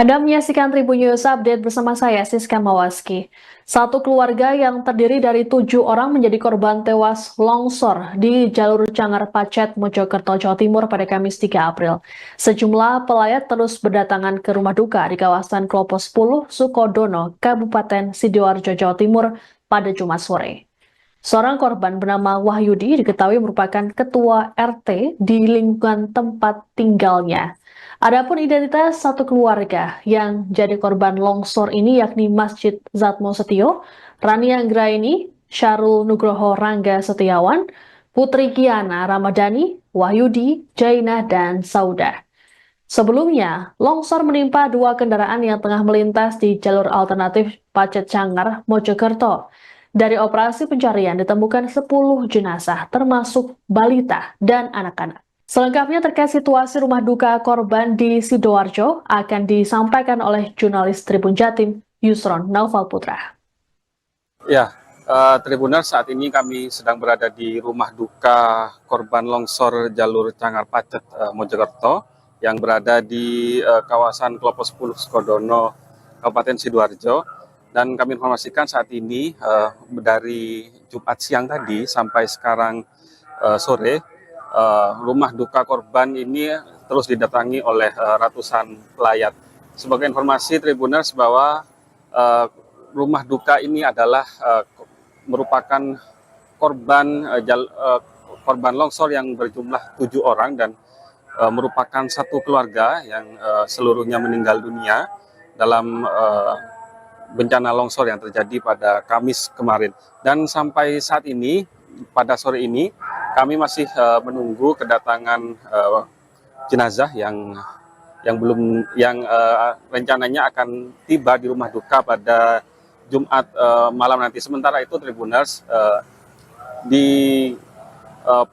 Anda menyaksikan Tribun News Update bersama saya, Siska Mawaski. Satu keluarga yang terdiri dari 7 orang menjadi korban tewas longsor di jalur Cangar Pacet, Mojokerto, Jawa Timur pada Kamis 3 April. Sejumlah pelayat terus berdatangan ke rumah duka di kawasan Klopo 10, Sukodono, Kabupaten Sidoarjo, Jawa Timur pada Jumat sore. Seorang korban bernama Wahyudi diketahui merupakan ketua RT di lingkungan tempat tinggalnya. Adapun identitas satu keluarga yang jadi korban longsor ini yakni Masjid Zatmo Setio, Rani Anggraini, Syarul Nugroho Rangga Setiawan, Putri Kiana Ramadhani, Wahyudi, Jainah, dan Saudah. Sebelumnya, longsor menimpa 2 kendaraan yang tengah melintas di jalur alternatif Pacet Cangar, Mojokerto. Dari operasi pencarian ditemukan 10 jenazah, termasuk balita dan anak-anak. Selengkapnya terkait situasi rumah duka korban di Sidoarjo akan disampaikan oleh jurnalis Tribun Jatim, Yusron Naufal Putra. Ya, Tribuners, saat ini kami sedang berada di rumah duka korban longsor jalur Cangar Pacet, Mojokerto, yang berada di kawasan Klopo 10, Sukodono, Kabupaten Sidoarjo. Dan kami informasikan saat ini dari Jumat siang tadi sampai sekarang sore, rumah duka korban ini terus didatangi oleh ratusan pelayat. Sebagai informasi Tribuners bahwa rumah duka ini adalah merupakan korban longsor yang berjumlah 7 orang dan merupakan satu keluarga yang seluruhnya meninggal dunia dalam bencana longsor yang terjadi pada Kamis kemarin. Dan sampai saat ini, pada sore ini, kami masih menunggu kedatangan jenazah yang rencananya akan tiba di rumah duka pada Jumat malam nanti. Sementara itu Tribuners, di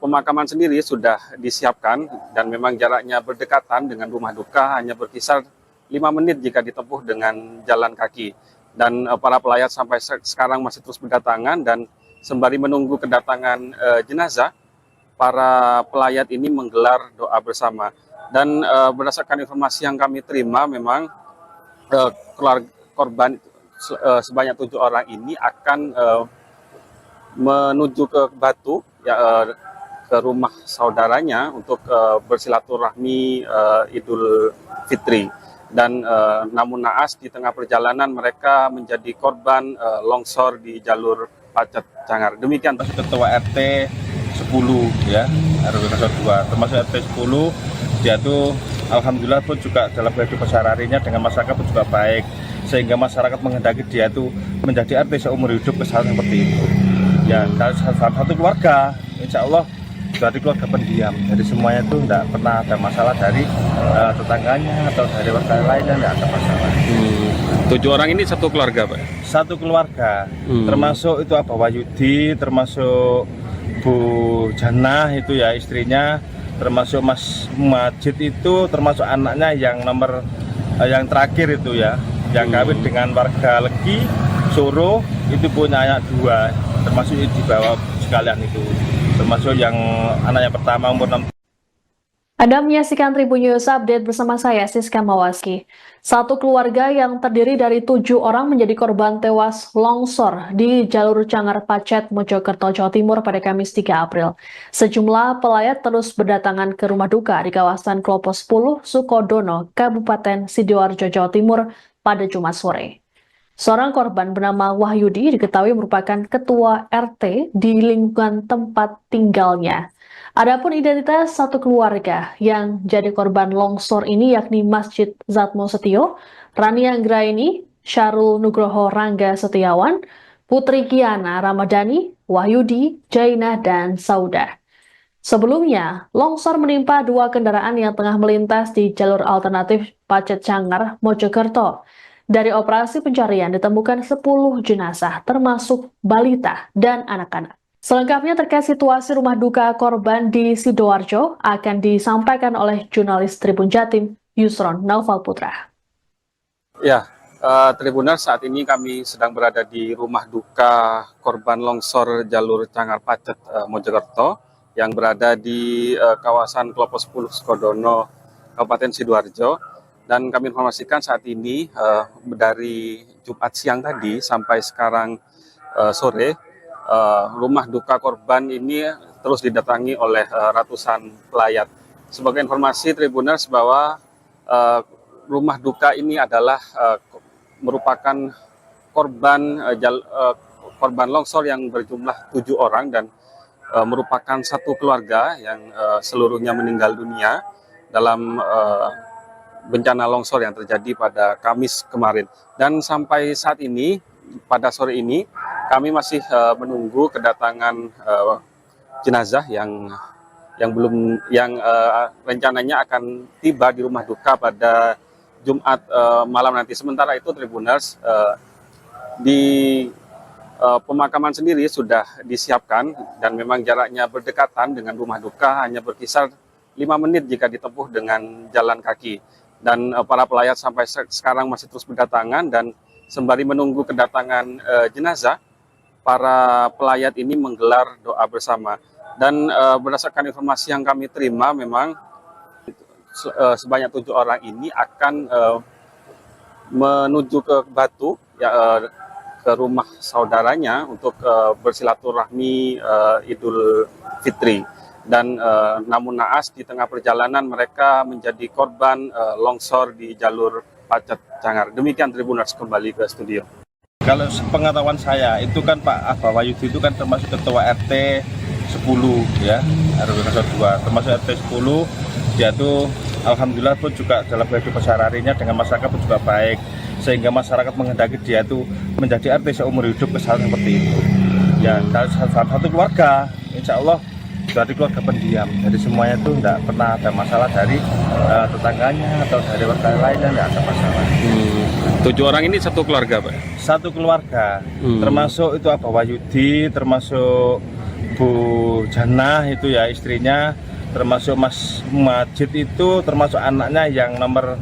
pemakaman sendiri sudah disiapkan dan memang jaraknya berdekatan dengan rumah duka, hanya berkisar 5 menit jika ditempuh dengan jalan kaki. Dan para pelayat sampai sekarang masih terus berdatangan, dan sembari menunggu kedatangan jenazah, para pelayat ini menggelar doa bersama. Dan berdasarkan informasi yang kami terima, memang korban sebanyak 7 orang ini akan menuju ke Batu, ya, ke rumah saudaranya untuk bersilaturahmi Idul Fitri. Dan namun naas di tengah perjalanan mereka menjadi korban longsor di jalur Pacet Cangar. Demikian Ketua RT 10 ya, RW 2, termasuk RT 10, dia tuh alhamdulillah pun juga dalam kehidupan sehari-harinya dengan masyarakat pun juga baik, sehingga masyarakat menghendaki dia tuh menjadi RT seumur hidup kesalahan seperti itu. Ya, salah satu keluarga, insya Allah dari keluarga pendiam, jadi semuanya itu tidak pernah ada masalah dari tetangganya atau dari warga lainnya, tidak ada masalah. 7 orang ini satu keluarga, Pak? Satu keluarga, termasuk itu Abah Wahyudi, termasuk Bu Janah itu ya istrinya, termasuk Mas Majid itu, termasuk anaknya yang nomor yang terakhir itu ya, yang kawin dengan warga Legi Soro, itu punya anak 2, termasuk di bawah sekalian itu, termasuk yang anaknya pertama umur 6. Anda menyaksikan Tribun News Update bersama saya, Siska Mawaski. Satu keluarga yang terdiri dari 7 orang menjadi korban tewas longsor di jalur Cangar Pacet, Mojokerto, Jawa Timur pada Kamis 3 April. Sejumlah pelayat terus berdatangan ke rumah duka di kawasan Klopo 10, Sukodono, Kabupaten Sidoarjo, Jawa Timur pada Jumat sore. Seorang korban bernama Wahyudi diketahui merupakan ketua RT di lingkungan tempat tinggalnya. Adapun identitas satu keluarga yang jadi korban longsor ini yakni Masjid Zatmo Setio, Rani Anggraini, Syarul Nugroho Rangga Setiawan, Putri Kiana Ramadhani, Wahyudi, Jainah, dan Saudah. Sebelumnya, longsor menimpa 2 kendaraan yang tengah melintas di jalur alternatif Pacet Cangar, Mojokerto. Dari operasi pencarian ditemukan 10 jenazah, termasuk balita dan anak-anak. Selengkapnya terkait situasi rumah duka korban di Sidoarjo akan disampaikan oleh jurnalis Tribun Jatim, Yusron Naufal Putra. Ya, Tribuners, saat ini kami sedang berada di rumah duka korban longsor jalur Cangar Pacet, Mojokerto, yang berada di kawasan Klopo 10, Sukodono, Kabupaten Sidoarjo. Dan kami informasikan saat ini dari Jumat siang tadi sampai sekarang sore, rumah duka korban ini terus didatangi oleh ratusan pelayat. Sebagai informasi Tribuners bahwa rumah duka ini adalah merupakan korban longsor yang berjumlah 7 orang dan merupakan satu keluarga yang seluruhnya meninggal dunia dalam bencana longsor yang terjadi pada Kamis kemarin. Dan sampai saat ini, pada sore ini, kami masih menunggu kedatangan jenazah yang rencananya akan tiba di rumah duka pada Jumat malam nanti. Sementara itu Tribuners, di pemakaman sendiri sudah disiapkan dan memang jaraknya berdekatan dengan rumah duka, hanya berkisar 5 menit jika ditempuh dengan jalan kaki. Dan para pelayat sampai sekarang masih terus berdatangan, dan sembari menunggu kedatangan jenazah, para pelayat ini menggelar doa bersama. Dan berdasarkan informasi yang kami terima, memang sebanyak 7 orang ini akan menuju ke Batu, ke rumah saudaranya untuk bersilaturahmi Idul Fitri. Dan namun naas di tengah perjalanan mereka menjadi korban longsor di jalur Pacet Cangar. Demikian Tribuners, kembali ke studio. Kalau pengetahuan saya itu kan Pak Abah Wahyudi itu kan termasuk ketua RT 10 ya, RW 02, termasuk RT 10. Dia tuh alhamdulillah pun juga dalam kehidupan sehari-harinya dengan masyarakat pun juga baik, sehingga masyarakat menghendaki dia tuh menjadi RT seumur hidup, kesalahan seperti itu. Ya, dari satu keluarga, insya Allah dari keluarga pendiam, jadi semuanya tuh tidak pernah ada masalah dari tetangganya atau dari warga lainnya, tidak ada masalah. 7 orang ini satu keluarga, Pak? Satu keluarga, termasuk itu Abah Wahyudi, termasuk Bu Janah itu ya istrinya, termasuk Mas Majid itu, termasuk anaknya yang nomor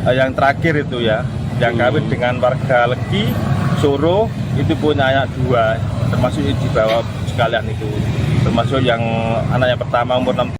yang terakhir itu ya, yang kawin dengan warga Legi Soro, itu punya anak 2, termasuk di bawah sekalian itu, termasuk yang anak yang pertama umur 6.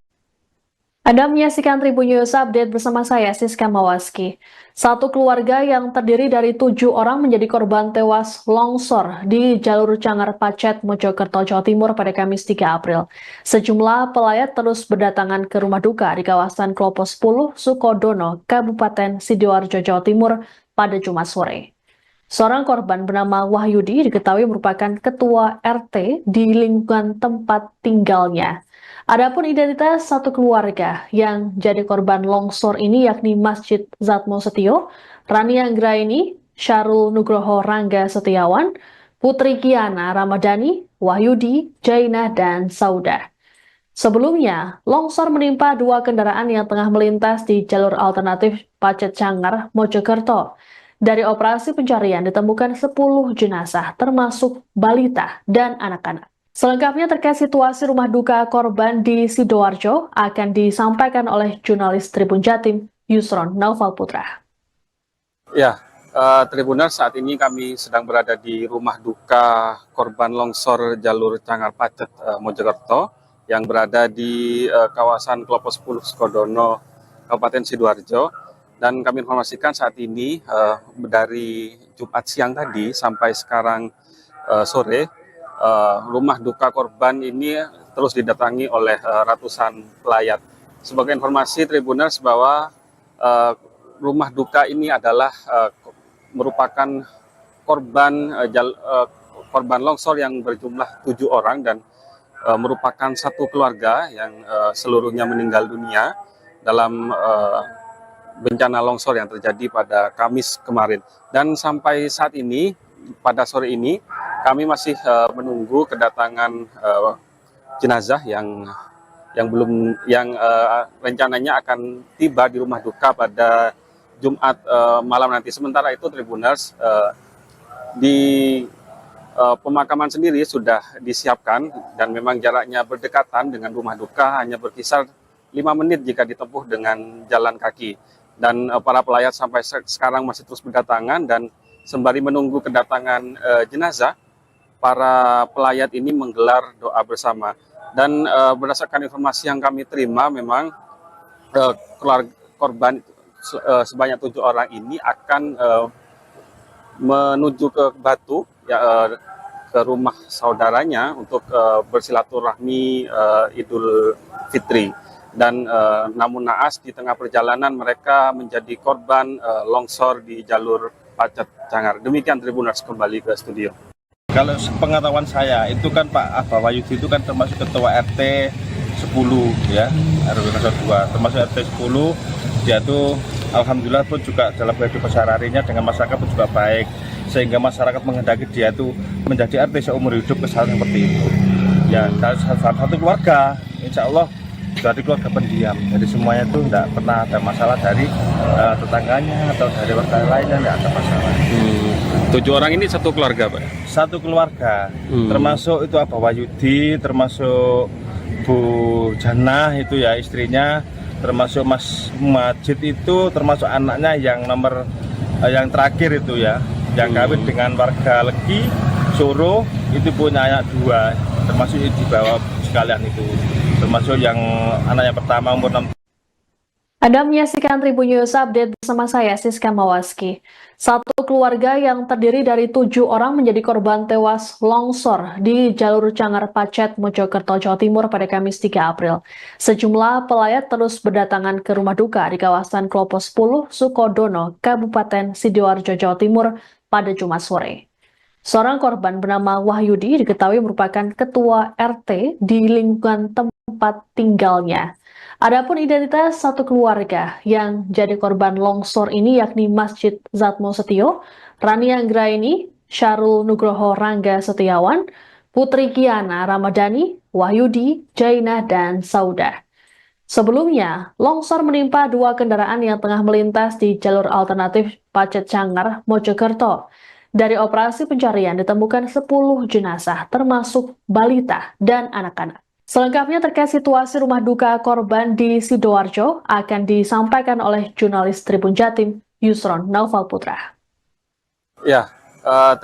Anda menyaksikan Tribun News Update bersama saya, Siska Mawaski. Satu keluarga yang terdiri dari 7 orang menjadi korban tewas longsor di jalur Cangar Pacet, Mojokerto, Jawa Timur pada Kamis 3 April. Sejumlah pelayat terus berdatangan ke rumah duka di kawasan Klopo 10, Sukodono, Kabupaten Sidoarjo, Jawa Timur pada Jumat sore. Seorang korban bernama Wahyudi diketahui merupakan ketua RT di lingkungan tempat tinggalnya. Adapun identitas satu keluarga yang jadi korban longsor ini yakni Masjid Zatmo Setio, Rani Anggraini, Syarul Nugroho Rangga Setiawan, Putri Kiana Ramadhani, Wahyudi, Jainah, dan Saudah. Sebelumnya, longsor menimpa 2 kendaraan yang tengah melintas di jalur alternatif Pacet Cangar, Mojokerto. Dari operasi pencarian ditemukan 10 jenazah, termasuk balita dan anak-anak. Selengkapnya terkait situasi rumah duka korban di Sidoarjo akan disampaikan oleh jurnalis Tribun Jatim, Yusron Naufal Putra. Ya, Tribuners, saat ini kami sedang berada di rumah duka korban longsor jalur Cangar Pacet, Mojokerto, yang berada di kawasan Klopo 10, Sukodono, Kabupaten Sidoarjo. Dan kami informasikan saat ini dari Jumat siang tadi sampai sekarang sore, rumah duka korban ini terus didatangi oleh ratusan pelayat. Sebagai informasi Tribuners bahwa rumah duka ini adalah merupakan korban longsor yang berjumlah 7 orang dan merupakan satu keluarga yang seluruhnya meninggal dunia dalam bencana longsor yang terjadi pada Kamis kemarin. Dan sampai saat ini, pada sore ini, kami masih menunggu kedatangan jenazah yang rencananya akan tiba di rumah duka pada Jumat malam nanti. Sementara itu Tribuners, di pemakaman sendiri sudah disiapkan dan memang jaraknya berdekatan dengan rumah duka, hanya berkisar 5 menit jika ditempuh dengan jalan kaki. Dan para pelayat sampai sekarang masih terus berdatangan, dan sembari menunggu kedatangan jenazah, para pelayat ini menggelar doa bersama. Dan berdasarkan informasi yang kami terima, memang sebanyak 7 orang ini akan menuju ke Batu, ya, ke rumah saudaranya untuk bersilaturahmi Idul Fitri. Dan namun naas di tengah perjalanan mereka menjadi korban longsor di jalur Pacet Cangar. Demikian Tribuners, kembali ke studio. Kalau sepengetahuan saya itu kan Pak Abah Wahyudi itu kan termasuk ketua RT 10 ya, RW 02, termasuk RT 10. Dia tuh alhamdulillah pun juga dalam kehidupan sehari-harinya dengan masyarakat pun juga baik, sehingga masyarakat menghendaki dia tuh menjadi RT seumur hidup, kesalahan seperti itu. Ya, salah satu keluarga, insya Allah dari keluarga pendiam, jadi semuanya itu tidak pernah ada masalah dari tetangganya atau dari warga lainnya, tidak ada masalah. 7 orang ini satu keluarga, Pak? Satu keluarga, termasuk itu Abah Wahyudi, termasuk Bu Janah itu ya istrinya, termasuk Mas Majid itu, termasuk anaknya yang nomor yang terakhir itu ya, yang kawin dengan warga Legi Soro, itu punya anak 2, termasuk di bawah sekalian itu, termasuk yang anak yang pertama umur 6. Anda menyaksikan Tribun News Update bersama saya, Siska Mawaski. Satu keluarga yang terdiri dari 7 orang menjadi korban tewas longsor di jalur Cangar Pacet, Mojokerto, Jawa Timur pada Kamis 3 April. Sejumlah pelayat terus berdatangan ke rumah duka di kawasan Klopo 10, Sukodono, Kabupaten Sidoarjo, Jawa Timur pada Jumat sore. Seorang korban bernama Wahyudi diketahui merupakan ketua RT di lingkungan tempat tinggalnya. Adapun identitas satu keluarga yang jadi korban longsor ini yakni Masjid Zatmo Setio, Rani Anggraini, Syarul Nugroho Rangga Setiawan, Putri Kiana Ramadhani, Wahyudi, Jainah, dan Saudah. Sebelumnya, longsor menimpa 2 kendaraan yang tengah melintas di jalur alternatif Pacet Cangar, Mojokerto. Dari operasi pencarian ditemukan 10 jenazah, termasuk balita dan anak-anak. Selengkapnya terkait situasi rumah duka korban di Sidoarjo akan disampaikan oleh jurnalis Tribun Jatim, Yusron Naufal Putra. Ya,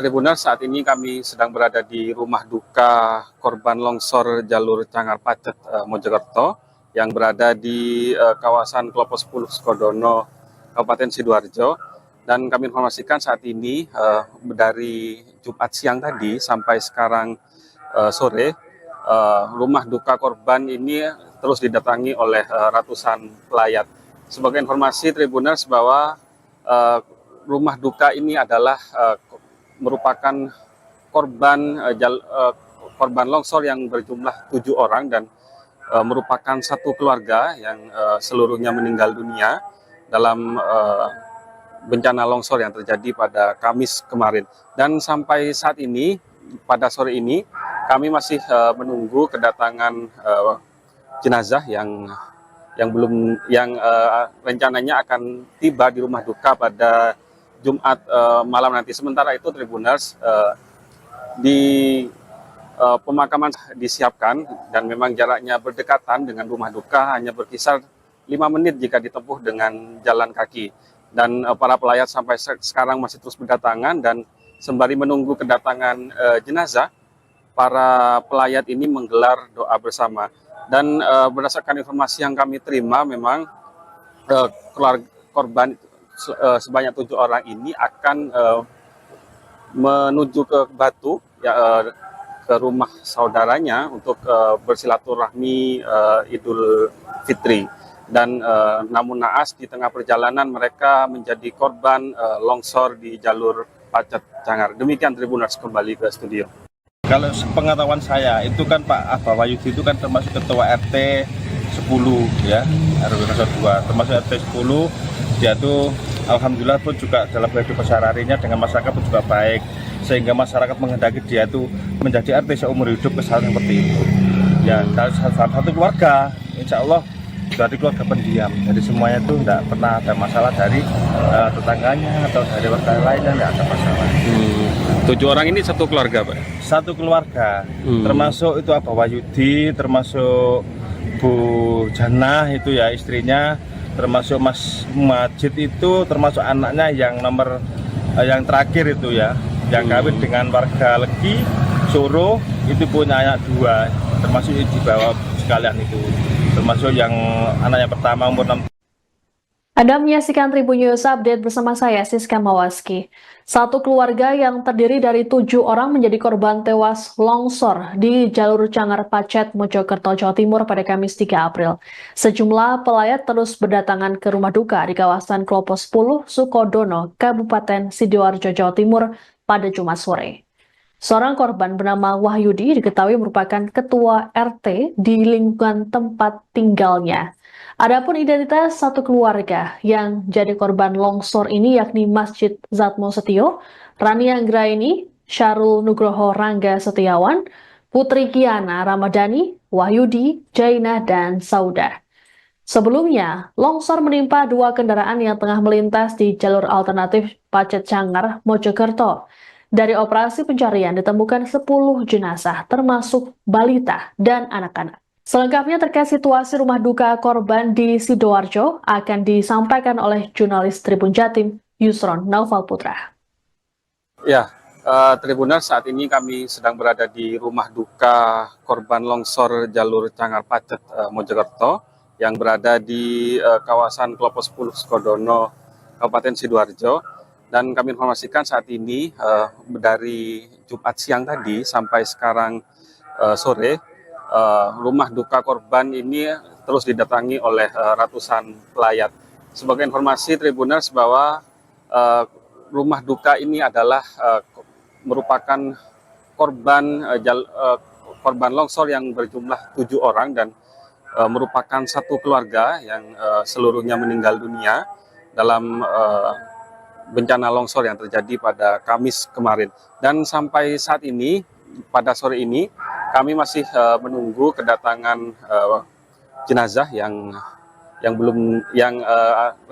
Tribuners, saat ini kami sedang berada di rumah duka korban longsor jalur Cangar Pacet, Mojokerto, yang berada di kawasan Klopo 10, Sukodono, Kabupaten Sidoarjo. Dan kami informasikan saat ini dari Jumat siang tadi sampai sekarang sore, rumah duka korban ini terus didatangi oleh ratusan pelayat. Sebagai informasi Tribuners bahwa rumah duka ini adalah merupakan korban longsor yang berjumlah 7 orang dan merupakan satu keluarga yang seluruhnya meninggal dunia dalam bencana longsor yang terjadi pada Kamis kemarin. Dan sampai saat ini, pada sore ini, kami masih menunggu kedatangan jenazah yang rencananya akan tiba di rumah duka pada Jumat malam nanti. Sementara itu Tribuners, di pemakaman disiapkan dan memang jaraknya berdekatan dengan rumah duka, hanya berkisar 5 menit jika ditempuh dengan jalan kaki. Dan para pelayat sampai sekarang masih terus berdatangan, dan sembari menunggu kedatangan jenazah, para pelayat ini menggelar doa bersama. Dan berdasarkan informasi yang kami terima, memang korban sebanyak 7 orang ini akan menuju ke Batu, ya, ke rumah saudaranya untuk bersilaturahmi Idul Fitri. Dan namun naas di tengah perjalanan mereka menjadi korban longsor di jalur Pacet Cangar. Demikian Tribuners, kembali ke studio. Kalau sepengetahuan saya itu kan Pak Abah Wahyudi itu kan termasuk ketua RT 10 ya, RW 02, termasuk RT 10. Dia tuh alhamdulillah pun juga dalam kehidupan sehari-harinya dengan masyarakat pun juga baik, sehingga masyarakat menghendaki dia tuh menjadi RT seumur hidup, kesalahan seperti itu. Ya, salah satu keluarga, insya Allah dari keluarga pendiam, jadi semuanya itu tidak pernah ada masalah dari tetangganya atau dari warga lainnya, tidak ada masalah. 7 orang ini satu keluarga, Pak? Satu keluarga, termasuk itu Abah Wahyudi, termasuk Bu Janah itu ya istrinya, termasuk Mas Majid itu, termasuk anaknya yang nomor yang terakhir itu ya, yang kawin dengan warga Legi Soro, itu punya anak 2, termasuk di bawah sekalian itu, termasuk yang anak yang pertama umur 6. Anda menyaksikan Tribun News Update bersama saya, Siska Mawaski. Satu keluarga yang terdiri dari 7 orang menjadi korban tewas longsor di jalur Cangar Pacet, Mojokerto, Jawa Timur pada Kamis 3 April. Sejumlah pelayat terus berdatangan ke rumah duka di kawasan Klopo 10, Sukodono, Kabupaten Sidoarjo, Jawa Timur pada Jumat sore. Seorang korban bernama Wahyudi diketahui merupakan ketua RT di lingkungan tempat tinggalnya. Adapun identitas satu keluarga yang jadi korban longsor ini yakni Masjid Zatmo Setio, Rani Anggraini, Syarul Nugroho Rangga Setiawan, Putri Kiana Ramadhani, Wahyudi, Jainah, dan Saudah. Sebelumnya, longsor menimpa 2 kendaraan yang tengah melintas di jalur alternatif Pacet Cangar, Mojokerto. Dari operasi pencarian ditemukan 10 jenazah, termasuk balita dan anak-anak. Selengkapnya terkait situasi rumah duka korban di Sidoarjo akan disampaikan oleh jurnalis Tribun Jatim, Yusron Naufal Putra. Ya, Tribuners, saat ini kami sedang berada di rumah duka korban longsor jalur Cangar Pacet, Mojokerto, yang berada di kawasan Klopo 10, Sukodono, Kabupaten Sidoarjo. Dan kami informasikan saat ini dari Jumat siang tadi sampai sekarang sore, rumah duka korban ini terus didatangi oleh ratusan pelayat. Sebagai informasi Tribuners bahwa rumah duka ini adalah merupakan korban longsor yang berjumlah 7 orang dan merupakan satu keluarga yang seluruhnya meninggal dunia dalam bencana longsor yang terjadi pada Kamis kemarin. Dan sampai saat ini, pada sore ini, kami masih menunggu kedatangan jenazah yang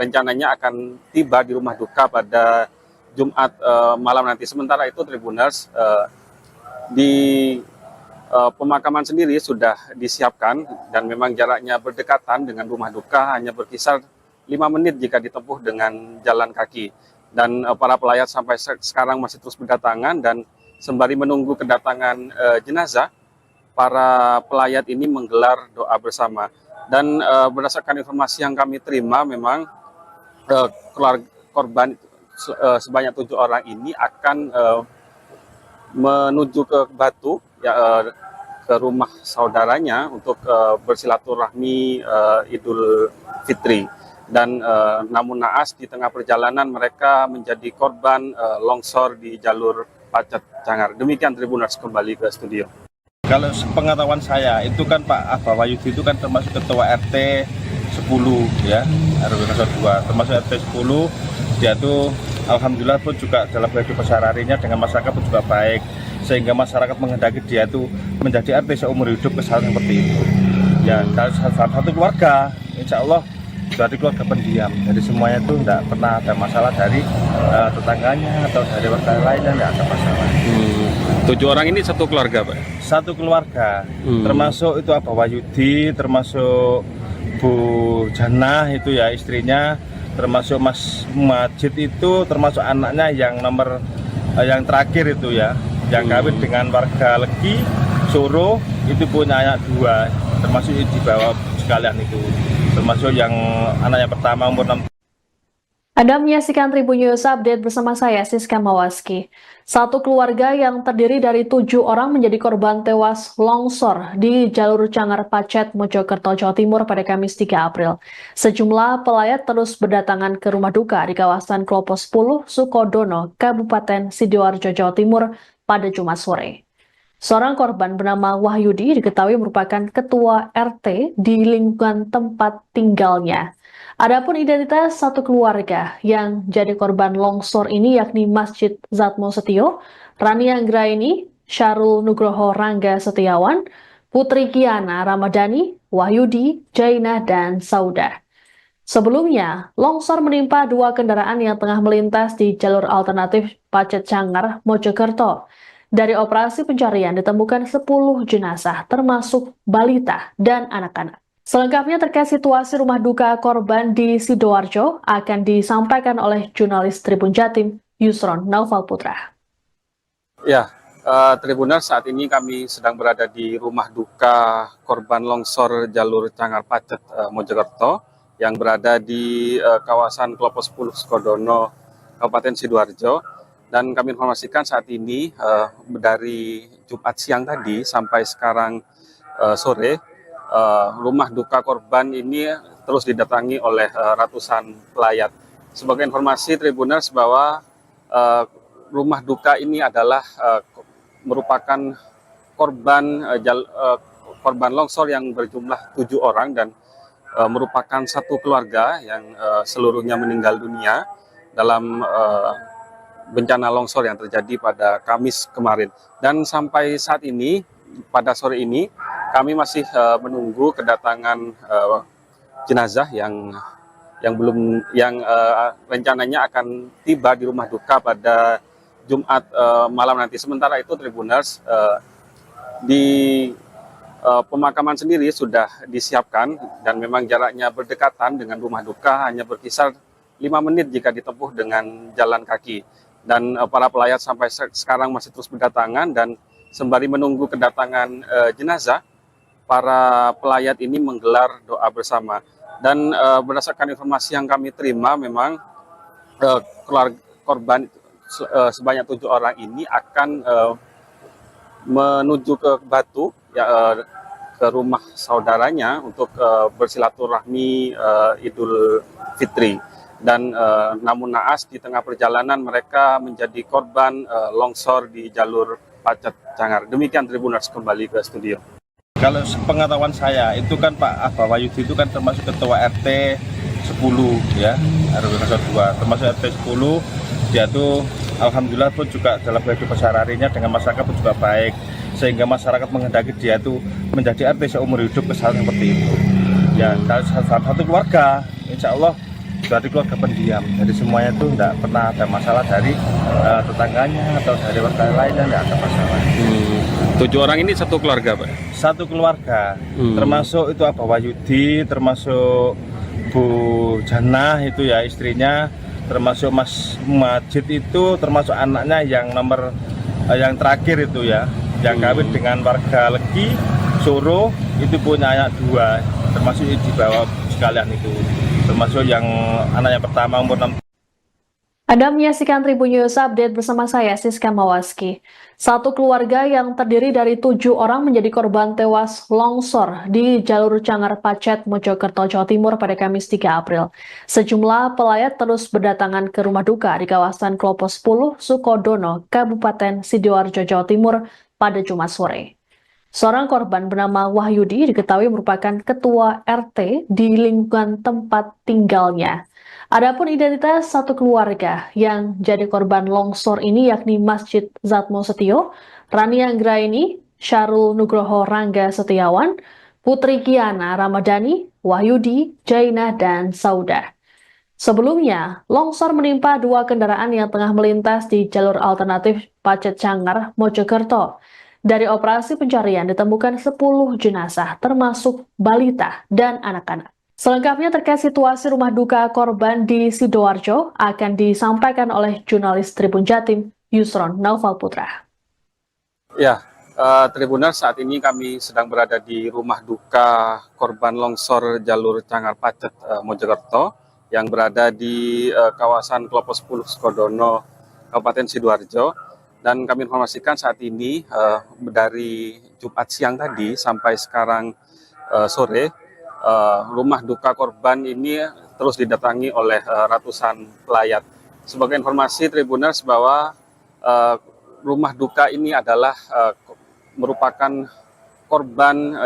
rencananya akan tiba di rumah duka pada Jumat malam nanti. Sementara itu, Tribuners, di pemakaman sendiri sudah disiapkan dan memang jaraknya berdekatan dengan rumah duka, hanya berkisar 5 menit jika ditempuh dengan jalan kaki. Dan para pelayat sampai sekarang masih terus berdatangan, dan sembari menunggu kedatangan jenazah, para pelayat ini menggelar doa bersama. Dan berdasarkan informasi yang kami terima, memang korban sebanyak 7 orang ini akan menuju ke Batu, ke rumah saudaranya untuk bersilaturahmi Idul Fitri. Dan namun naas di tengah perjalanan mereka menjadi korban longsor di jalur Pacet Cangar. Demikian Tribuners, kembali ke studio. Kalau sepengetahuan saya itu kan Pak Abah Wahyudi itu kan termasuk ketua RT 10 ya, RW 02, termasuk RT 10. Dia tuh alhamdulillah pun juga dalam kehidupan sehari-harinya dengan masyarakat pun juga baik, sehingga masyarakat menghendaki dia tuh menjadi RT seumur hidup, kesalahan seperti itu. Ya, satu keluarga, insya Allah dari keluarga pendiam, jadi semuanya itu tidak pernah ada masalah dari tetangganya atau dari warga lainnya, tidak ada masalah. 7 orang ini satu keluarga, Pak? Satu keluarga, termasuk itu Abah Wahyudi, termasuk Bu Janah itu ya istrinya, termasuk Mas Majid itu, termasuk anaknya yang nomor yang terakhir itu ya, yang kawin dengan warga Legi Soro, itu punya anak 2, termasuk di bawah sekalian itu, termasuk yang anak yang pertama umur 6. Anda menyaksikan Tribun News Update bersama saya, Siska Mawaski. Satu keluarga yang terdiri dari 7 orang menjadi korban tewas longsor di jalur Cangar Pacet, Mojokerto, Jawa Timur pada Kamis 3 April. Sejumlah pelayat terus berdatangan ke rumah duka di kawasan Klopo 10, Sukodono, Kabupaten Sidoarjo, Jawa Timur pada Jumat sore. Seorang korban bernama Wahyudi diketahui merupakan ketua RT di lingkungan tempat tinggalnya. Adapun identitas satu keluarga yang jadi korban longsor ini yakni Masjid Zatmo Setio, Rani Anggraini, Syarul Nugroho Rangga Setiawan, Putri Kiana Ramadhani, Wahyudi, Jainah, dan Saudah. Sebelumnya, longsor menimpa 2 kendaraan yang tengah melintas di jalur alternatif Pacet Cangar, Mojokerto. Dari operasi pencarian ditemukan 10 jenazah, termasuk balita dan anak-anak. Selengkapnya terkait situasi rumah duka korban di Sidoarjo akan disampaikan oleh jurnalis Tribun Jatim, Yusron Naufal Putra. Ya, Tribuners, saat ini kami sedang berada di rumah duka korban longsor jalur Cangar Pacet, Mojokerto, yang berada di kawasan Klopo 10 Sukodono, Kabupaten Sidoarjo. Dan kami informasikan saat ini dari Jumat siang tadi sampai sekarang sore, rumah duka korban ini terus didatangi oleh ratusan pelayat. Sebagai informasi Tribuners bahwa rumah duka ini adalah merupakan korban longsor yang berjumlah 7 orang dan merupakan satu keluarga yang seluruhnya meninggal dunia dalam bencana longsor yang terjadi pada Kamis kemarin. Dan sampai saat ini, pada sore ini, kami masih menunggu kedatangan jenazah yang rencananya akan tiba di rumah duka pada Jumat malam nanti. Sementara itu Tribuners, di pemakaman sendiri sudah disiapkan dan memang jaraknya berdekatan dengan rumah duka, hanya berkisar 5 menit jika ditempuh dengan jalan kaki. Dan para pelayat sampai sekarang masih terus berdatangan, dan sembari menunggu kedatangan jenazah, para pelayat ini menggelar doa bersama. Dan berdasarkan informasi yang kami terima, memang keluarga korban sebanyak 7 orang ini akan menuju ke Batu, ke rumah saudaranya untuk bersilaturahmi Idul Fitri. Dan namun naas di tengah perjalanan mereka menjadi korban longsor di jalur Pacet Cangar. Demikian Tribuners, kembali ke studio. Kalau pengetahuan saya itu kan Pak Abah Wahyudi itu kan termasuk ketua RT 10 ya, RW 02, termasuk RT 10. Dia tuh alhamdulillah pun juga dalam kehidupan sehari-harinya dengan masyarakat pun juga baik, sehingga masyarakat menghendaki dia tuh menjadi RT seumur hidup, kesalahan seperti itu. Ya, salah satu keluarga, insya Allah dari keluarga pendiam, jadi semuanya itu tidak pernah ada masalah dari tetangganya atau dari warga lainnya, tidak ada masalah. 7 orang ini satu keluarga, Pak? Satu keluarga, termasuk itu Abah Wahyudi, termasuk Bu Janah itu ya istrinya, termasuk Mas Majid itu, termasuk anaknya yang nomor yang terakhir itu ya, yang kawin dengan warga Legi Soro, itu punya anak 2, termasuk di bawah sekalian itu, termasuk yang anak yang pertama umur 6. Anda menyaksikan Tribun News Update bersama saya, Siska Mawaski. Satu keluarga yang terdiri dari 7 orang menjadi korban tewas longsor di jalur Cangar Pacet, Mojokerto, Jawa Timur pada Kamis 3 April. Sejumlah pelayat terus berdatangan ke rumah duka di kawasan Klopo 10, Sukodono, Kabupaten Sidoarjo, Jawa Timur pada Jumat sore. Seorang korban bernama Wahyudi diketahui merupakan ketua RT di lingkungan tempat tinggalnya. Adapun identitas satu keluarga yang jadi korban longsor ini yakni Masjid Zatmo Setio, Rani Anggraini, Syarul Nugroho Rangga Setiawan, Putri Kiana Ramadhani, Wahyudi, Jainah, dan Saudah. Sebelumnya, longsor menimpa 2 kendaraan yang tengah melintas di jalur alternatif Pacet Cangar, Mojokerto. Dari operasi pencarian ditemukan 10 jenazah, termasuk balita dan anak-anak. Selengkapnya terkait situasi rumah duka korban di Sidoarjo akan disampaikan oleh jurnalis Tribun Jatim, Yusron Naufal Putra. Ya, Tribuners, saat ini kami sedang berada di rumah duka korban longsor jalur Cangar Pacet, Mojokerto, yang berada di kawasan Klopo 10 Sukodono, Kabupaten Sidoarjo. Dan kami informasikan saat ini dari Jumat siang tadi sampai sekarang sore, rumah duka korban ini terus didatangi oleh ratusan pelayat. Sebagai informasi Tribuners bahwa rumah duka ini adalah merupakan korban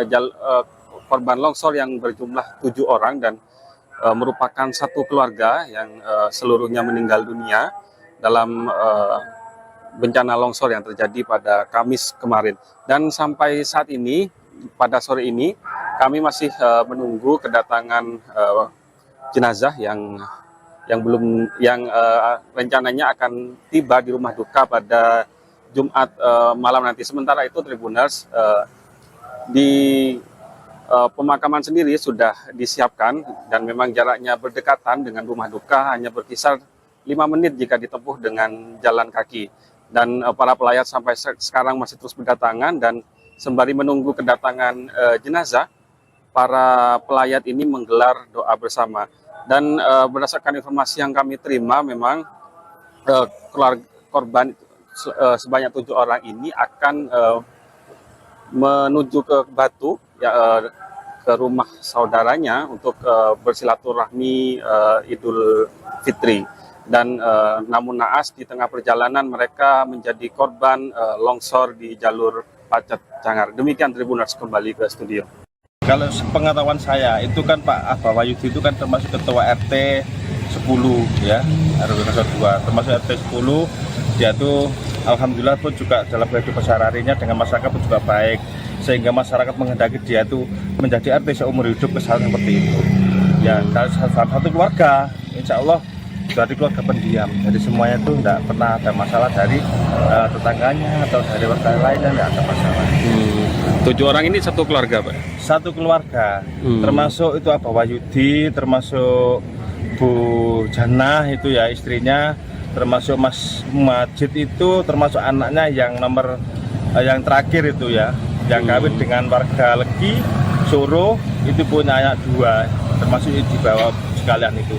longsor yang berjumlah 7 orang dan merupakan satu keluarga yang seluruhnya meninggal dunia dalam bencana longsor yang terjadi pada Kamis kemarin. Dan sampai saat ini, pada sore ini, kami masih menunggu kedatangan jenazah yang rencananya akan tiba di rumah duka pada Jumat malam nanti. Sementara itu Tribuners, di pemakaman sendiri sudah disiapkan dan memang jaraknya berdekatan dengan rumah duka, hanya berkisar 5 menit jika ditempuh dengan jalan kaki. Dan para pelayat sampai sekarang masih terus berdatangan, dan sembari menunggu kedatangan jenazah, para pelayat ini menggelar doa bersama. Dan berdasarkan informasi yang kami terima, memang keluarga korban sebanyak 7 orang ini akan menuju ke Batu, ya, ke rumah saudaranya untuk bersilaturahmi Idul Fitri. Dan namun naas di tengah perjalanan mereka menjadi korban longsor di jalur Pacet Cangar. Demikian Tribuners, kembali ke studio. Kalau sepengetahuan saya itu kan Pak Abah Wahyudi itu kan termasuk ketua RT 10 ya, RW 02, termasuk RT 10. Dia tuh alhamdulillah pun juga dalam kehidupan sehari-harinya dengan masyarakat pun juga baik, sehingga masyarakat menghendaki dia tuh menjadi RT seumur hidup, kesalahan seperti itu. Ya, dari satu keluarga, insya Allah dari keluarga pendiam, jadi semuanya tuh tidak pernah ada masalah dari tetangganya atau dari warga lainnya, tidak ada masalah. 7 orang ini satu keluarga, Pak? Satu keluarga, termasuk itu Abah Wahyudi, termasuk Bu Janah itu ya istrinya, termasuk Mas Majid itu, termasuk anaknya yang nomor yang terakhir itu ya, yang kawin dengan warga Legi Soro, itu punya anak 2, termasuk di bawah sekalian itu,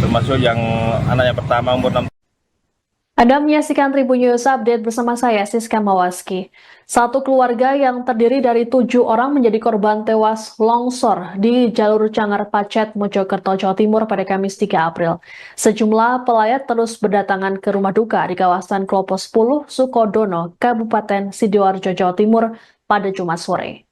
termasuk yang anak yang pertama umur 6. Anda menyaksikan Tribun News Update bersama saya, Siska Mawaski. Satu keluarga yang terdiri dari 7 orang menjadi korban tewas longsor di jalur Cangar Pacet, Mojokerto, Jawa Timur pada Kamis 3 April. Sejumlah pelayat terus berdatangan ke rumah duka di kawasan Klopo 10, Sukodono, Kabupaten Sidoarjo, Jawa Timur pada Jumat sore.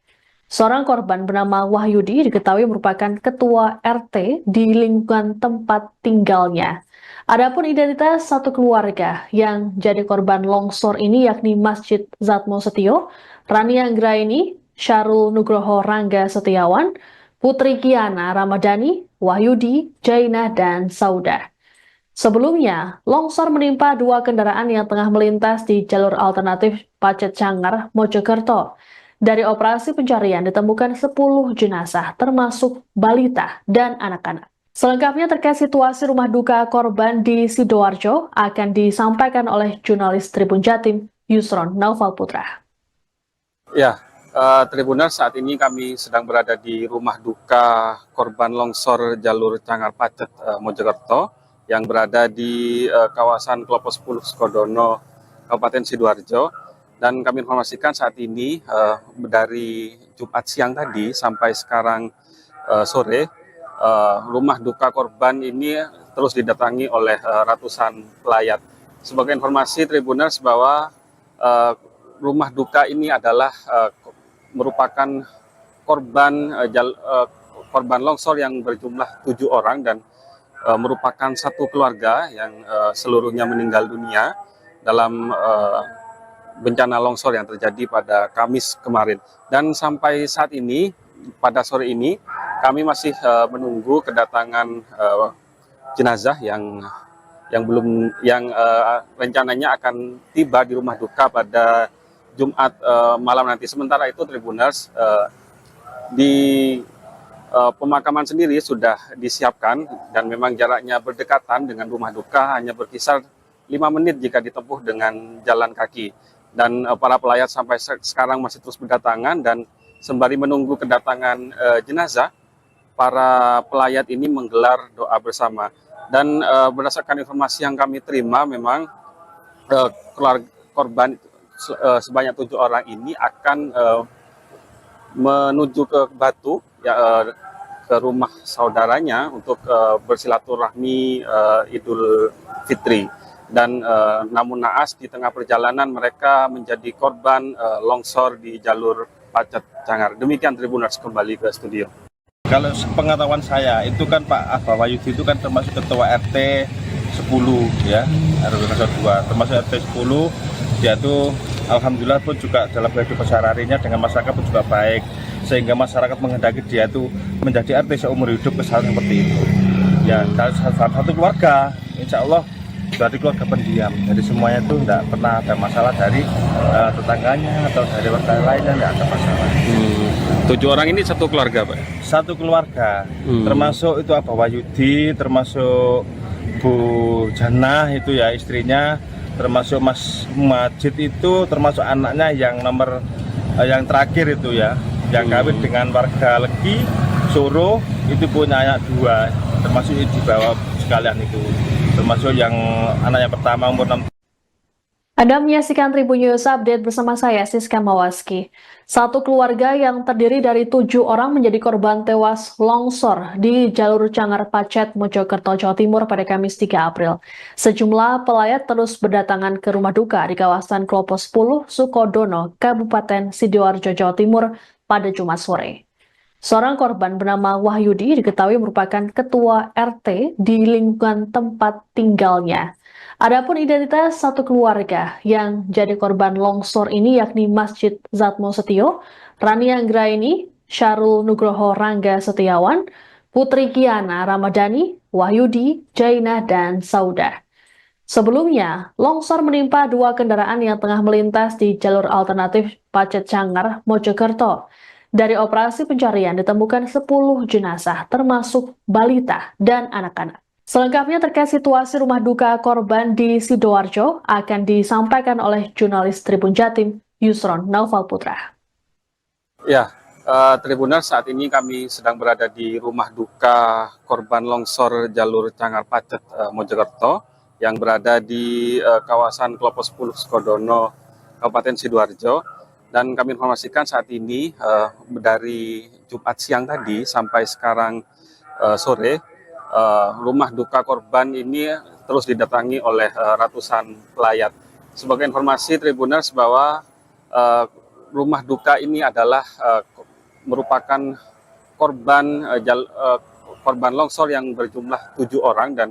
Seorang korban bernama Wahyudi diketahui merupakan ketua RT di lingkungan tempat tinggalnya. Adapun identitas satu keluarga yang jadi korban longsor ini yakni Masjid Zatmo Setio, Rani Anggraini, Syarul Nugroho Rangga Setiawan, Putri Kiana Ramadhani, Wahyudi, Jainah, dan Saudah. Sebelumnya, longsor menimpa 2 kendaraan yang tengah melintas di jalur alternatif Pacet Cangar, Mojokerto. Dari operasi pencarian ditemukan 10 jenazah, termasuk balita dan anak-anak. Selengkapnya terkait situasi rumah duka korban di Sidoarjo akan disampaikan oleh jurnalis Tribun Jatim, Yusron Naufal Putra. Ya, Tribuners, saat ini kami sedang berada di rumah duka korban longsor jalur Cangar Pacet, Mojokerto, yang berada di kawasan Klopo 10, Sukodono, Kabupaten Sidoarjo. Dan kami informasikan saat ini dari Jumat siang tadi sampai sekarang sore, rumah duka korban ini terus didatangi oleh ratusan pelayat. Sebagai informasi Tribuners bahwa rumah duka ini adalah merupakan korban longsor yang berjumlah 7 orang dan merupakan satu keluarga yang seluruhnya meninggal dunia dalam bencana longsor yang terjadi pada Kamis kemarin. Dan sampai saat ini, pada sore ini, kami masih menunggu kedatangan jenazah yang rencananya akan tiba di rumah duka pada Jumat malam nanti. Sementara itu Tribuners, di pemakaman sendiri sudah disiapkan dan memang jaraknya berdekatan dengan rumah duka, hanya berkisar 5 menit jika ditempuh dengan jalan kaki. Dan para pelayat sampai sekarang masih terus berdatangan, dan sembari menunggu kedatangan jenazah, para pelayat ini menggelar doa bersama. Dan berdasarkan informasi yang kami terima, memang keluarga korban sebanyak 7 orang ini akan menuju ke Batu, ya, ke rumah saudaranya untuk bersilaturahmi Idul Fitri. Dan namun naas di tengah perjalanan mereka menjadi korban longsor di jalur Pacet Cangar. Demikian Tribuners, kembali ke studio. Kalau sepengetahuan saya itu kan Pak Abah Wahyudi itu kan termasuk ketua RT 10 ya, RW 02, termasuk RT 10. Dia tuh alhamdulillah pun juga dalam kehidupan sehari-harinya dengan masyarakat pun juga baik, sehingga masyarakat menghendaki dia tuh menjadi RT seumur hidup, kesalahan seperti itu. Ya, dari satu keluarga, insya Allah dari keluarga pendiam, jadi semuanya tuh tidak pernah ada masalah dari tetangganya atau dari warga lainnya, tidak ada masalah. 7 orang ini satu keluarga, Pak? Satu keluarga, termasuk itu Abah Wahyudi, termasuk Bu Janah itu ya istrinya, termasuk Mas Majid itu, termasuk anaknya yang nomor yang terakhir itu ya, yang kawin dengan warga Legi, Soro, itu punya anak 2, termasuk di bawah sekalian itu, termasuk yang anak yang pertama umur 6. Anda menyaksikan Tribun News Update bersama saya, Siska Mawaski. Satu keluarga yang terdiri dari 7 orang menjadi korban tewas longsor di jalur Cangar Pacet, Mojokerto, Jawa Timur pada Kamis 3 April. Sejumlah pelayat terus berdatangan ke rumah duka di kawasan Klopo 10, Sukodono, Kabupaten Sidoarjo, Jawa Timur pada Jumat sore. Seorang korban bernama Wahyudi diketahui merupakan ketua RT di lingkungan tempat tinggalnya. Adapun identitas satu keluarga yang jadi korban longsor ini yakni Masjid Zatmo Setio, Rani Anggraini, Syarul Nugroho Rangga Setiawan, Putri Kiana Ramadhani, Wahyudi, Jainah, dan Saudah. Sebelumnya, longsor menimpa 2 kendaraan yang tengah melintas di jalur alternatif Pacet Cangar, Mojokerto. Dari operasi pencarian ditemukan 10 jenazah termasuk balita dan anak-anak. Selengkapnya terkait situasi rumah duka korban di Sidoarjo akan disampaikan oleh jurnalis Tribun Jatim, Yusron Naufal Putra. Ya, Tribuners, saat ini kami sedang berada di rumah duka korban longsor jalur Cangar Pacet, Mojokerto, yang berada di kawasan Klopo 10, Sukodono, Kabupaten Sidoarjo. Dan kami informasikan saat ini dari Jumat siang tadi sampai sekarang sore, rumah duka korban ini terus didatangi oleh ratusan pelayat. Sebagai informasi Tribuners bahwa rumah duka ini adalah merupakan korban longsor yang berjumlah 7 orang dan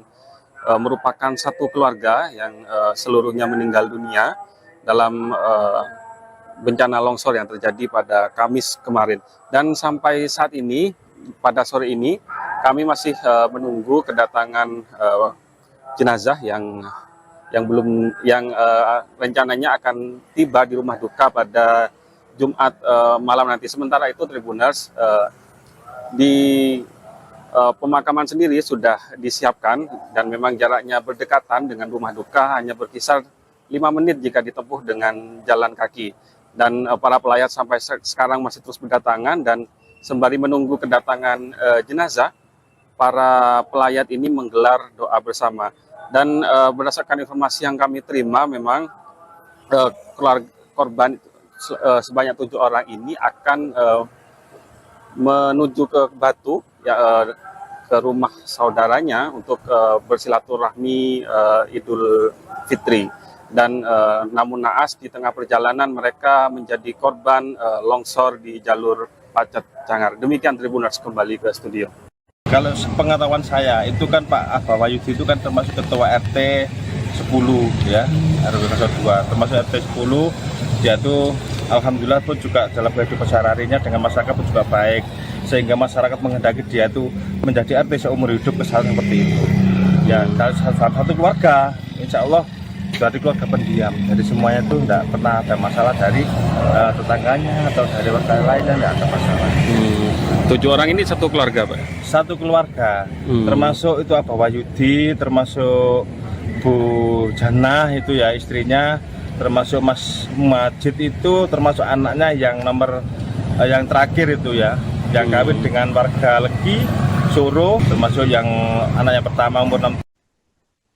merupakan satu keluarga yang seluruhnya meninggal dunia dalam bencana longsor yang terjadi pada Kamis kemarin. Dan sampai saat ini, pada sore ini, kami masih menunggu kedatangan jenazah yang rencananya akan tiba di rumah duka pada Jumat malam nanti. Sementara itu, Tribuners, di pemakaman sendiri sudah disiapkan dan memang jaraknya berdekatan dengan rumah duka, hanya berkisar 5 menit jika ditempuh dengan jalan kaki. Dan para pelayat sampai sekarang masih terus berdatangan, dan sembari menunggu kedatangan jenazah, para pelayat ini menggelar doa bersama. Dan berdasarkan informasi yang kami terima, memang korban sebanyak 7 orang ini akan menuju ke Batu, ke rumah saudaranya untuk bersilaturahmi Idul Fitri. Dan namun naas di tengah perjalanan mereka menjadi korban longsor di jalur Pacet Cangar. Demikian Tribuners, kembali ke studio. Kalau pengetahuan saya itu kan Pak Abah Wahyudi itu kan termasuk ketua RT 10 ya, RW 02, termasuk RT 10. Dia tuh alhamdulillah pun juga dalam kehidupan sehari-harinya dengan masyarakat pun juga baik, sehingga masyarakat menghendaki dia tuh menjadi RT seumur hidup, kesalahan seperti itu. Ya, satu keluarga, insya Allah dari keluarga pendiam, jadi semuanya itu tidak pernah ada masalah dari tetangganya atau dari warga lainnya, tidak ada masalah. 7 orang ini satu keluarga, Pak? Satu keluarga, termasuk itu Abah Wahyudi, termasuk Bu Janah itu ya istrinya, termasuk Mas Majid itu, termasuk anaknya yang yang terakhir itu ya, yang kawin dengan warga Legi, Soro, termasuk yang anak yang pertama umur 6.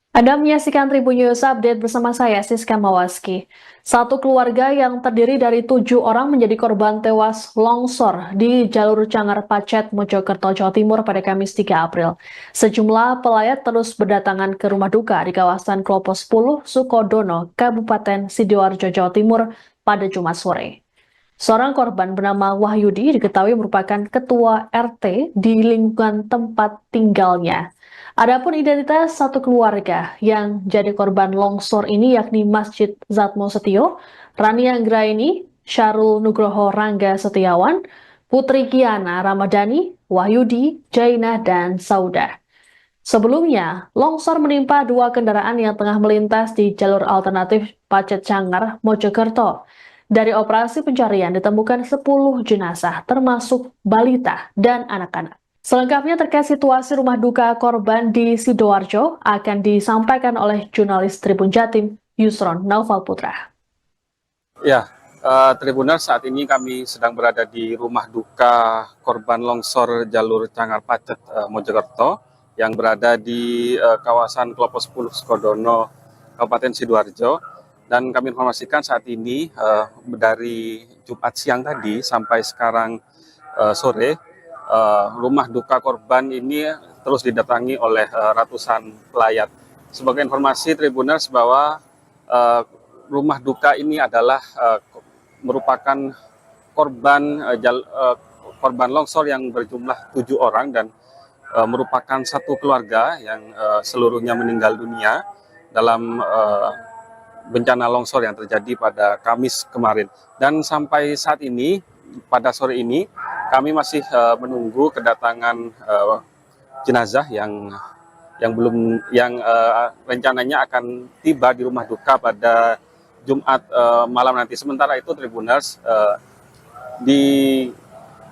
Anda menyaksikan Tribun News Update bersama saya, Siska Mawaski. Satu keluarga yang terdiri dari 7 orang menjadi korban tewas longsor di jalur Cangar Pacet, Mojokerto, Jawa Timur pada Kamis 3 April. Sejumlah pelayat terus berdatangan ke rumah duka di kawasan Klopo 10, Sukodono, Kabupaten Sidoarjo, Jawa Timur pada Jumat sore. Seorang korban bernama Wahyudi diketahui merupakan ketua RT di lingkungan tempat tinggalnya. Adapun identitas satu keluarga yang jadi korban longsor ini yakni Masjid Zatmo Setio, Rani Anggraini, Syarul Nugroho Rangga Setiawan, Putri Kiana Ramadhani, Wahyudi, Jainah, dan Saudah. Sebelumnya, longsor menimpa 2 kendaraan yang tengah melintas di jalur alternatif Pacet Cangar, Mojokerto. Dari operasi pencarian ditemukan 10 jenazah termasuk balita dan anak-anak. Selengkapnya terkait situasi rumah duka korban di Sidoarjo akan disampaikan oleh jurnalis Tribun Jatim, Yusron Naufal Putra. Ya, Tribuners, saat ini kami sedang berada di rumah duka korban longsor jalur Cangar Pacet Mojokerto yang berada di kawasan Klopo 10 Sukodono, Kabupaten Sidoarjo. Dan kami informasikan saat ini dari Jumat siang tadi sampai sekarang sore, rumah duka korban ini terus didatangi oleh ratusan pelayat. Sebagai informasi Tribuners bahwa rumah duka ini adalah merupakan korban longsor yang berjumlah 7 orang dan merupakan satu keluarga yang seluruhnya meninggal dunia dalam bencana longsor yang terjadi pada Kamis kemarin. Dan sampai saat ini, pada sore ini, kami masih menunggu kedatangan jenazah yang rencananya akan tiba di rumah duka pada Jumat malam nanti. Sementara itu Tribuners, di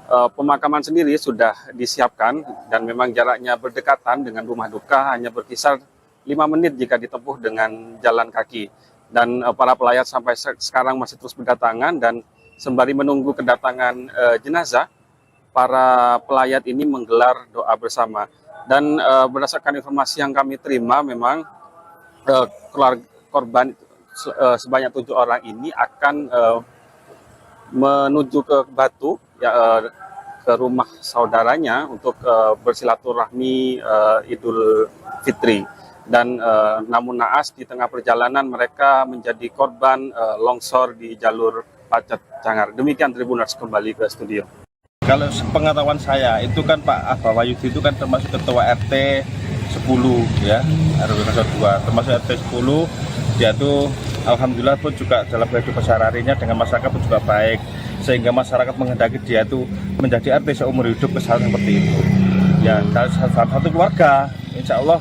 pemakaman sendiri sudah disiapkan dan memang jaraknya berdekatan dengan rumah duka, hanya berkisar 5 menit jika ditempuh dengan jalan kaki. Dan para pelayat sampai sekarang masih terus berdatangan, dan sembari menunggu kedatangan jenazah, para pelayat ini menggelar doa bersama. Dan berdasarkan informasi yang kami terima, memang keluarga korban sebanyak 7 orang ini akan menuju ke Batu, ke rumah saudaranya untuk bersilaturahmi Idul Fitri. Dan namun naas di tengah perjalanan mereka menjadi korban longsor di jalur Pacet Cangar. Demikian Tribuners, kembali ke studio. Kalau pengetahuan saya itu kan Pak Abah Wahyudi itu kan termasuk ketua RT 10 ya, RW 02, termasuk RT 10. Dia tuh alhamdulillah pun juga dalam kehidupan sehari-harinya dengan masyarakat pun juga baik, sehingga masyarakat menghendaki dia tuh menjadi RT seumur hidup, kesalahan seperti itu. Ya, satu keluarga, insya Allah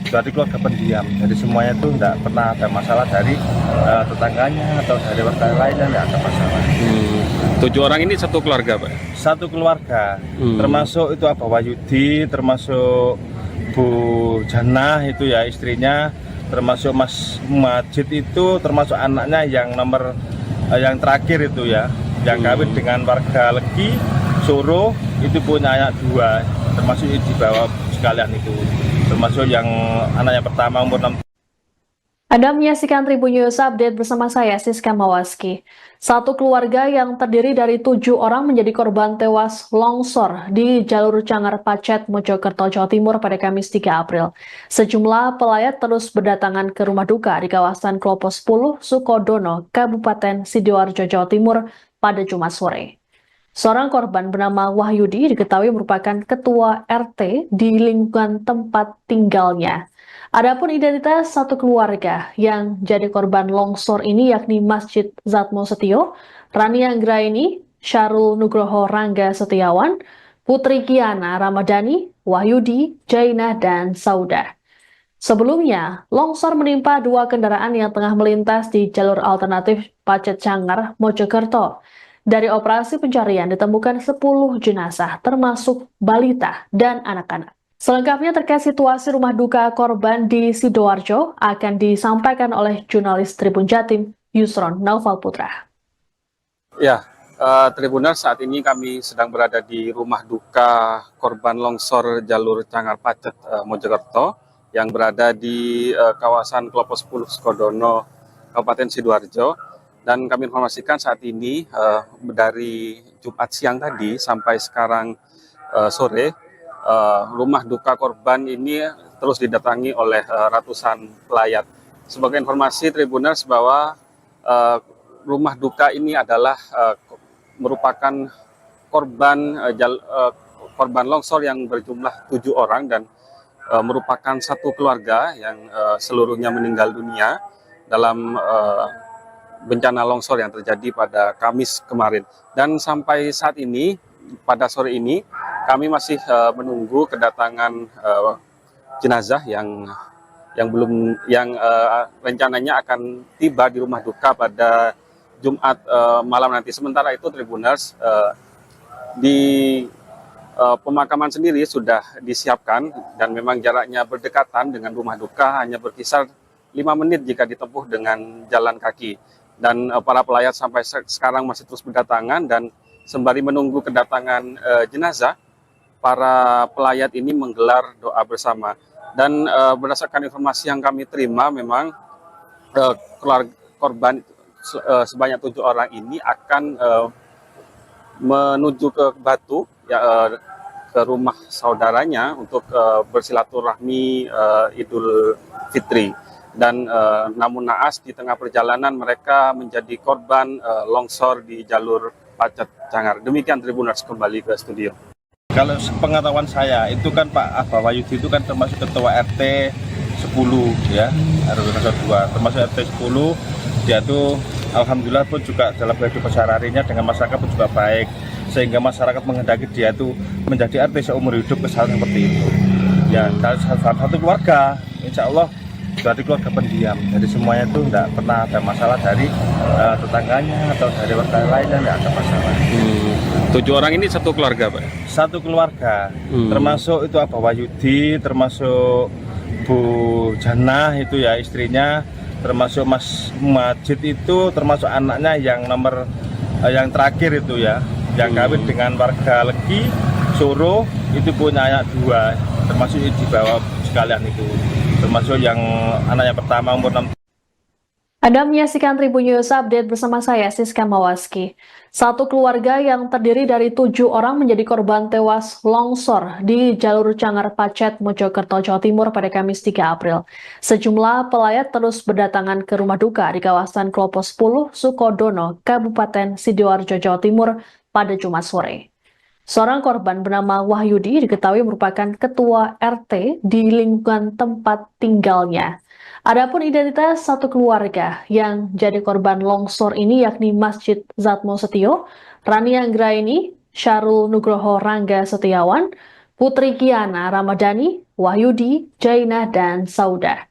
dari keluarga pendiam, jadi semuanya tuh tidak pernah ada masalah dari tetangganya atau dari warga lainnya, tidak ada masalah. 7 orang ini satu keluarga, Pak? Satu keluarga, termasuk itu Abah Wahyudi, termasuk Bu Janah itu ya istrinya, termasuk Mas Majid itu, termasuk anaknya yang yang terakhir itu ya, yang kawin dengan warga Legi Soro, itu punya anak 2, termasuk di bawah sekalian itu, termasuk yang anak yang pertama umur 6. Anda menyaksikan Tribun News Update bersama saya, Siska Mawaski. Satu keluarga yang terdiri dari 7 orang menjadi korban tewas longsor di jalur Cangar Pacet, Mojokerto, Jawa Timur pada Kamis 3 April. Sejumlah pelayat terus berdatangan ke rumah duka di kawasan Klopo 10, Sukodono, Kabupaten Sidoarjo, Jawa Timur pada Jumat sore. Seorang korban bernama Wahyudi diketahui merupakan ketua RT di lingkungan tempat tinggalnya. Adapun identitas satu keluarga yang jadi korban longsor ini yakni Masjid Zatmo Setio, Rani Anggraini, Syarul Nugroho Rangga Setiawan, Putri Kiana Ramadhani, Wahyudi, Jainah, dan Sauda. Sebelumnya, longsor menimpa 2 kendaraan yang tengah melintas di jalur alternatif Pacet Cangar, Mojokerto. Dari operasi pencarian ditemukan 10 jenazah, termasuk balita dan anak-anak. Selengkapnya terkait situasi rumah duka korban di Sidoarjo akan disampaikan oleh jurnalis Tribun Jatim, Yusron Naufal Putra. Ya, Tribuners, saat ini kami sedang berada di rumah duka korban longsor jalur Cangar Pacet Mojokerto yang berada di kawasan Klopo 10 Sukodono, Kabupaten Sidoarjo. Dan kami informasikan saat ini dari Jumat siang tadi sampai sekarang sore, rumah duka korban ini terus didatangi oleh ratusan pelayat. Sebagai informasi Tribuners bahwa rumah duka ini adalah merupakan korban longsor yang berjumlah 7 orang dan merupakan satu keluarga yang seluruhnya meninggal dunia dalam bencana longsor yang terjadi pada Kamis kemarin. Dan sampai saat ini, pada sore ini, kami masih menunggu kedatangan jenazah yang rencananya akan tiba di rumah duka pada Jumat malam nanti. Sementara itu Tribuners, di pemakaman sendiri sudah disiapkan dan memang jaraknya berdekatan dengan rumah duka, hanya berkisar 5 menit jika ditempuh dengan jalan kaki. dan para pelayat sampai sekarang masih terus berdatangan, dan sembari menunggu kedatangan jenazah, para pelayat ini menggelar doa bersama. Dan berdasarkan informasi yang kami terima, memang keluarga korban sebanyak 7 orang ini akan menuju ke Batu, ya, ke rumah saudaranya untuk bersilaturahmi Idul Fitri. Dan namun naas di tengah perjalanan mereka menjadi korban longsor di jalur Pacet Cangar. Demikian Tribuners, kembali ke studio. Kalau sepengetahuan saya itu kan Pak Abah Wahyudi itu kan termasuk ketua RT 10 ya, RW 2, termasuk RT 10. Dia tuh alhamdulillah pun juga dalam kehidupan sehari-harinya dengan masyarakat pun juga baik, sehingga masyarakat menghendaki dia tuh menjadi RT seumur hidup, kesalahan seperti itu. Ya, dari satu keluarga, insya Allah dari keluarga pendiam, jadi semuanya itu tidak pernah ada masalah dari tetangganya atau dari warga lainnya, tidak ada masalah. 7 orang ini satu keluarga, Pak? Satu keluarga, termasuk itu Abah Wahyudi, termasuk Bu Janah itu ya istrinya, termasuk Mas Majid itu, termasuk anaknya yang nomor yang terakhir itu ya, yang kawin dengan warga Legi Soro, itu punya anak 2, termasuk di bawah sekalian itu, termasuk yang anaknya pertama umur 6. Anda menyaksikan Tribun News Update bersama saya, Siska Mawaski. Satu keluarga yang terdiri dari 7 orang menjadi korban tewas longsor di jalur Cangar Pacet, Mojokerto, Jawa Timur pada Kamis 3 April. Sejumlah pelayat terus berdatangan ke rumah duka di kawasan Klopo 10, Sukodono, Kabupaten Sidoarjo, Jawa Timur pada Jumat sore. Seorang korban bernama Wahyudi diketahui merupakan ketua RT di lingkungan tempat tinggalnya. Adapun identitas satu keluarga yang jadi korban longsor ini yakni Masjid Zatmo Setio, Rani Anggraini, Syarul Nugroho Rangga Setiawan, Putri Kiana Ramadhani, Wahyudi, Jainah, dan Saudah.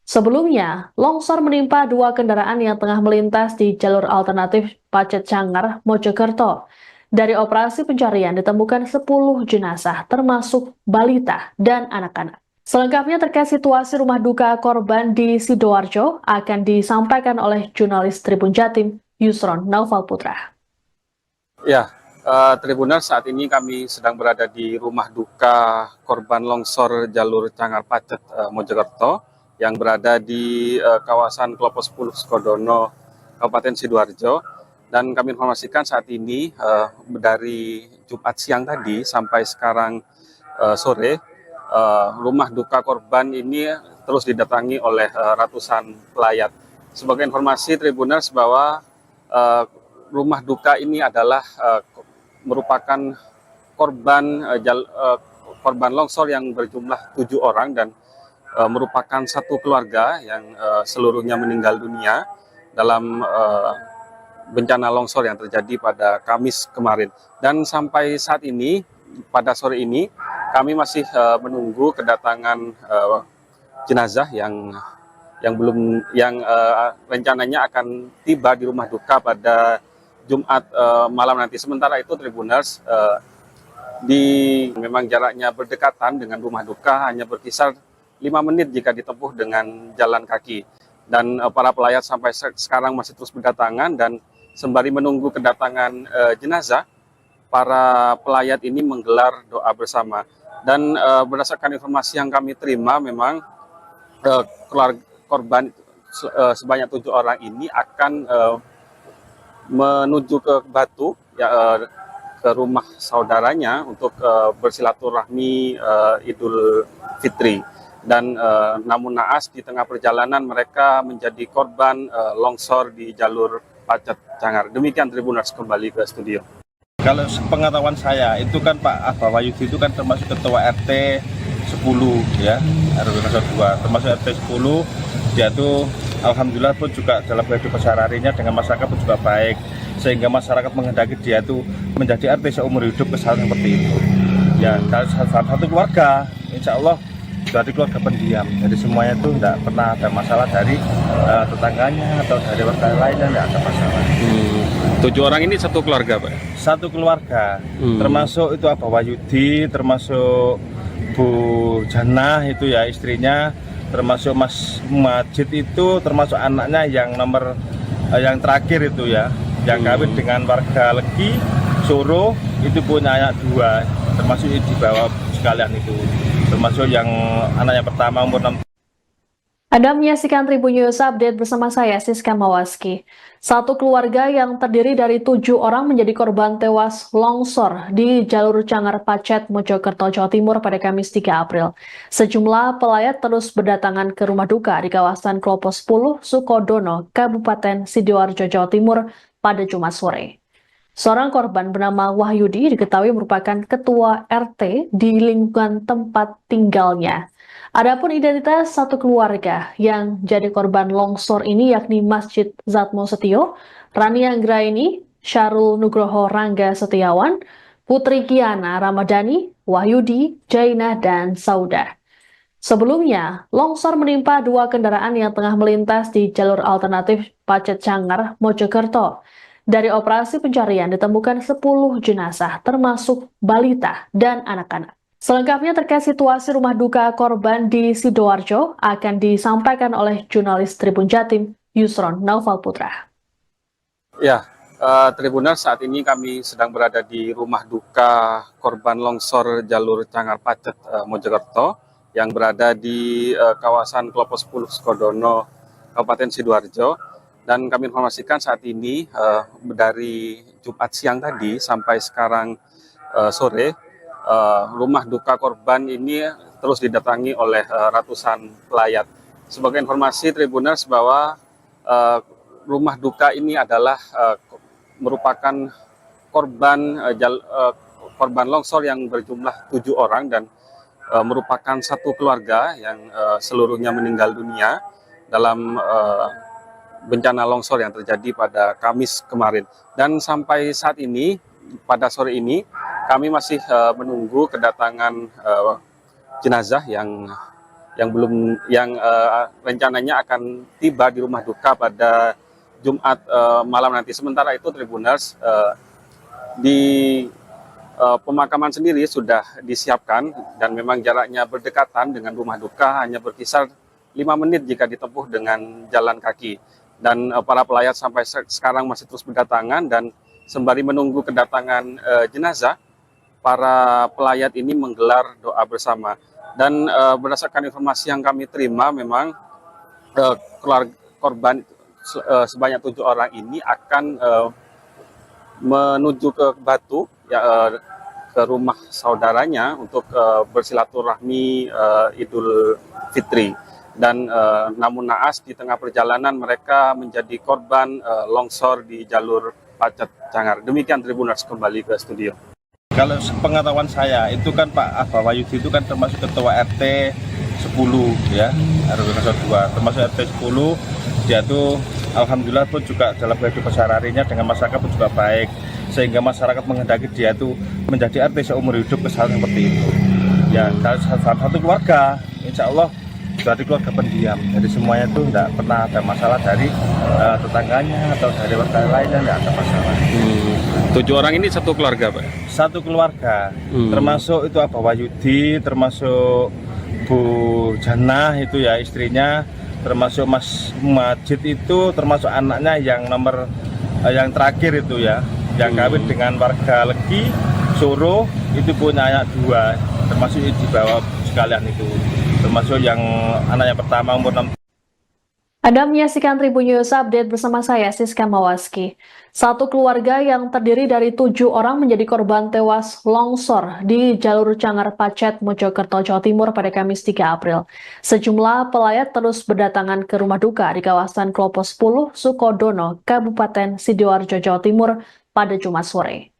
Sebelumnya, longsor menimpa 2 kendaraan yang tengah melintas di jalur alternatif Pacet Cangar, Mojokerto. Dari operasi pencarian ditemukan 10 jenazah, termasuk balita dan anak-anak. Selengkapnya terkait situasi rumah duka korban di Sidoarjo akan disampaikan oleh jurnalis Tribun Jatim, Yusron Naufal Putra. Ya, Tribuners, saat ini kami sedang berada di rumah duka korban longsor jalur Cangar Pacet, Mojokerto, yang berada di kawasan Klopo 10, Sukodono, Kabupaten Sidoarjo. Dan kami informasikan saat ini dari Jumat siang tadi sampai sekarang sore, rumah duka korban ini terus didatangi oleh ratusan pelayat. Sebagai informasi Tribuners bahwa rumah duka ini adalah merupakan korban longsor yang berjumlah 7 orang dan merupakan satu keluarga yang seluruhnya meninggal dunia dalam bencana longsor yang terjadi pada Kamis kemarin. Dan sampai saat ini, pada sore ini, kami masih menunggu kedatangan jenazah yang rencananya akan tiba di rumah duka pada Jumat malam nanti. Sementara itu Tribuners, memang jaraknya berdekatan dengan rumah duka, hanya berkisar 5 menit jika ditempuh dengan jalan kaki. Dan para pelayat sampai sekarang masih terus berdatangan, dan sembari menunggu kedatangan jenazah, para pelayat ini menggelar doa bersama. Dan berdasarkan informasi yang kami terima, memang keluarga korban sebanyak 7 orang ini akan menuju ke Batu, ya, ke rumah saudaranya untuk bersilaturahmi Idul Fitri. Dan namun naas di tengah perjalanan mereka menjadi korban longsor di jalur Pacet Cangar. Demikian Tribuners, kembali ke studio. Kalau sepengetahuan saya itu kan Pak Abah Wahyudi itu kan termasuk ketua RT 10 ya, RW 2, termasuk RT 10. Dia tuh alhamdulillah pun juga dalam kehidupan sehari-harinya dengan masyarakat pun juga baik, sehingga masyarakat menghendaki dia tuh menjadi RT seumur hidup, kesalahan seperti itu. Ya, dari satu keluarga, insya Allah dari keluarga pendiam, jadi semuanya itu tidak pernah ada masalah dari tetangganya atau dari warga lainnya, tidak ada masalah. 7 orang ini satu keluarga, Pak? Satu keluarga, termasuk itu Abah Wahyudi, termasuk Bu Janah itu ya istrinya, termasuk Mas Majid itu, termasuk anaknya yang nomor yang terakhir itu ya, yang kawin dengan warga Legi, Soro, itu punya anak 2, termasuk di bawah sekalian itu, termasuk yang anak yang pertama umur 6. Anda menyaksikan Tribun News Update bersama saya, Siska Mawaski. Satu keluarga yang terdiri dari 7 orang menjadi korban tewas longsor di jalur Cangar Pacet, Mojokerto, Jawa Timur pada Kamis 3 April. Sejumlah pelayat terus berdatangan ke rumah duka di kawasan Klopo 10, Sukodono, Kabupaten Sidoarjo, Jawa Timur pada Jumat sore. Seorang korban bernama Wahyudi diketahui merupakan ketua RT di lingkungan tempat tinggalnya. Adapun identitas satu keluarga yang jadi korban longsor ini yakni Masjid Zatmo Setio, Rani Anggraini, Syarul Nugroho Rangga Setiawan, Putri Kiana Ramadhani, Wahyudi, Jainah, dan Saudah. Sebelumnya, longsor menimpa 2 kendaraan yang tengah melintas di jalur alternatif Pacet Cangar, Mojokerto. Dari operasi pencarian ditemukan 10 jenazah termasuk balita dan anak-anak. Selengkapnya terkait situasi rumah duka korban di Sidoarjo akan disampaikan oleh jurnalis Tribun Jatim, Yusron Naufal Putra. Ya, Tribuners, saat ini kami sedang berada di rumah duka korban longsor jalur Cangar Pacet, Mojokerto, yang berada di kawasan Klopo 10, Sukodono, Kabupaten Sidoarjo. Dan kami informasikan saat ini dari Jumat siang tadi sampai sekarang sore, rumah duka korban ini terus didatangi oleh ratusan pelayat. Sebagai informasi Tribuners bahwa rumah duka ini adalah merupakan korban longsor yang berjumlah 7 orang dan merupakan satu keluarga yang seluruhnya meninggal dunia dalam bencana longsor yang terjadi pada Kamis kemarin. Dan sampai saat ini, pada sore ini, kami masih menunggu kedatangan jenazah yang rencananya akan tiba di rumah duka pada Jumat malam nanti. Sementara itu Tribuners, di pemakaman sendiri sudah disiapkan dan memang jaraknya berdekatan dengan rumah duka, hanya berkisar 5 menit jika ditempuh dengan jalan kaki. Dan para pelayat sampai sekarang masih terus berdatangan, dan sembari menunggu kedatangan jenazah, para pelayat ini menggelar doa bersama. Dan berdasarkan informasi yang kami terima, memang korban sebanyak 7 orang ini akan menuju ke Batu, ya, ke rumah saudaranya untuk bersilaturahmi Idul Fitri. Dan namun naas di tengah perjalanan mereka menjadi korban longsor di jalur Pacet Cangar. Demikian Tribuners, kembali ke studio. Kalau pengetahuan saya itu kan Pak Abah Wahyudi itu kan termasuk ketua RT 10 ya, RW 2, termasuk RT 10. Dia tuh alhamdulillah pun juga dalam kehidupan sehari-harinya dengan masyarakat pun juga baik, sehingga masyarakat menghendaki dia tuh menjadi RT seumur hidup, kesalahan seperti itu. Ya, satu keluarga, insya Allah dari keluarga pendiam, jadi semuanya itu tidak pernah ada masalah dari tetangganya atau dari warga lainnya, tidak ada masalah. 7 orang ini satu keluarga, Pak? Satu keluarga, termasuk itu Abah Wahyudi, termasuk Bu Janah itu ya istrinya, termasuk Mas Majid itu, termasuk anaknya yang yang terakhir itu ya, yang kawin dengan warga Legi, Soro, itu punya anak 2, termasuk di bawah sekalian itu, termasuk yang anak yang pertama umur 6. Anda menyaksikan Tribun News Update bersama saya, Siska Mawaski. Satu keluarga yang terdiri dari 7 orang menjadi korban tewas longsor di jalur Cangar Pacet, Mojokerto, Jawa Timur pada Kamis 3 April. Sejumlah pelayat terus berdatangan ke rumah duka di kawasan Klopo 10, Sukodono, Kabupaten Sidoarjo, Jawa Timur pada Jumat sore.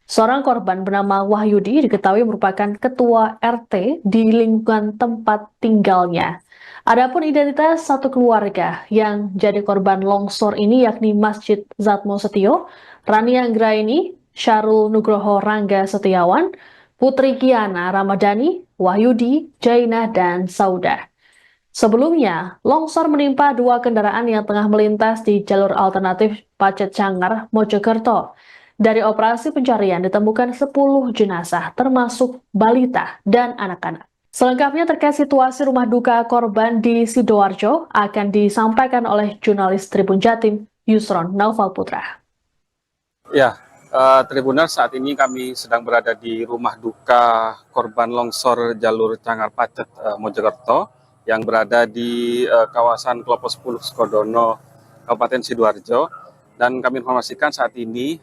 Seorang korban bernama Wahyudi diketahui merupakan ketua RT di lingkungan tempat tinggalnya. Adapun identitas satu keluarga yang jadi korban longsor ini yakni Masjid Zatmo Setio, Rani Anggraini, Syarul Nugroho Rangga Setiawan, Putri Kiana Ramadhani, Wahyudi, Jainah, dan Saudah. Sebelumnya, longsor menimpa 2 kendaraan yang tengah melintas di jalur alternatif Pacet Cangar, Mojokerto. Dari operasi pencarian ditemukan 10 jenazah termasuk balita dan anak-anak. Selengkapnya terkait situasi rumah duka korban di Sidoarjo akan disampaikan oleh jurnalis Tribun Jatim, Yusron Naufal Putra. Ya, Tribuners, saat ini kami sedang berada di rumah duka korban longsor jalur Cangar Pacet, Mojokerto, yang berada di kawasan Klopo 10 Sukodono, Kabupaten Sidoarjo. Dan kami informasikan saat ini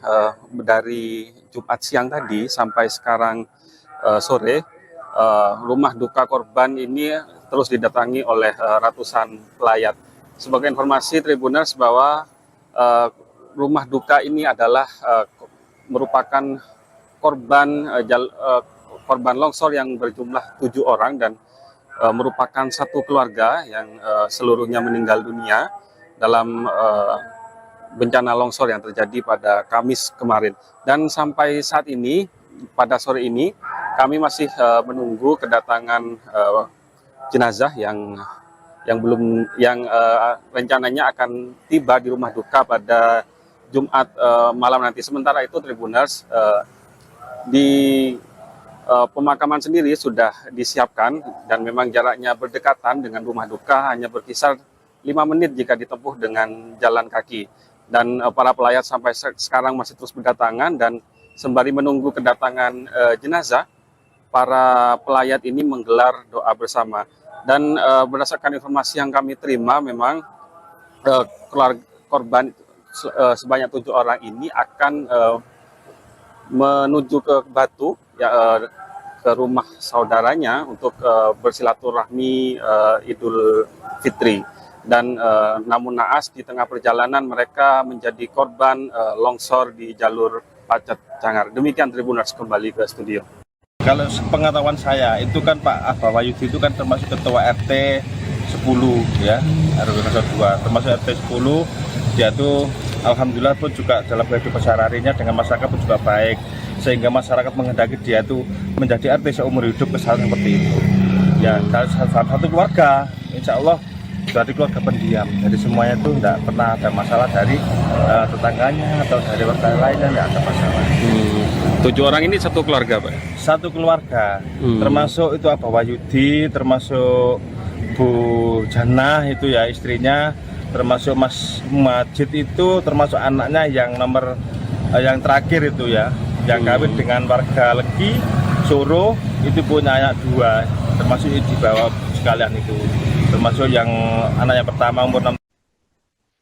dari Jumat siang tadi sampai sekarang sore, rumah duka korban ini terus didatangi oleh ratusan pelayat. Sebagai informasi Tribuners bahwa rumah duka ini adalah merupakan korban longsor yang berjumlah 7 orang dan merupakan satu keluarga yang seluruhnya meninggal dunia dalam bencana longsor yang terjadi pada Kamis kemarin. Dan sampai saat ini, pada sore ini, kami masih menunggu kedatangan jenazah yang rencananya akan tiba di rumah duka pada Jumat malam nanti. Sementara itu Tribuners, di pemakaman sendiri sudah disiapkan dan memang jaraknya berdekatan dengan rumah duka, hanya berkisar 5 menit jika ditempuh dengan jalan kaki. Dan para pelayat sampai sekarang masih terus berdatangan, dan sembari menunggu kedatangan jenazah, para pelayat ini menggelar doa bersama. Dan berdasarkan informasi yang kami terima, memang korban sebanyak 7 orang ini akan menuju ke Batu, ya, ke rumah saudaranya untuk bersilaturahmi Idul Fitri. Dan namun naas di tengah perjalanan mereka menjadi korban longsor di jalur Pacet Cangar. Demikian Tribuners, kembali ke studio. Kalau pengetahuan saya itu kan Pak Abah Wahyudi itu kan termasuk ketua RT 10 ya, RW 02, termasuk RT 10. Dia tuh alhamdulillah pun juga dalam kehidupan sehari-harinya dengan masyarakat pun juga baik, sehingga masyarakat menghendaki dia tuh menjadi RT seumur hidup, kesalahan seperti itu. Ya, dari satu keluarga, insya Allah dari keluarga pendiam, jadi semuanya itu tidak pernah ada masalah dari tetangganya atau dari warga lainnya, tidak ada masalah. 7 orang ini satu keluarga, Pak? Satu keluarga, termasuk itu Abah Wahyudi, termasuk Bu Janah itu ya istrinya, termasuk Mas Majid itu, termasuk anaknya yang nomor yang terakhir itu ya, yang kawin dengan warga Legi Soro, itu punya anak 2, termasuk di bawah sekalian itu, termasuk yang anak yang pertama umur 6.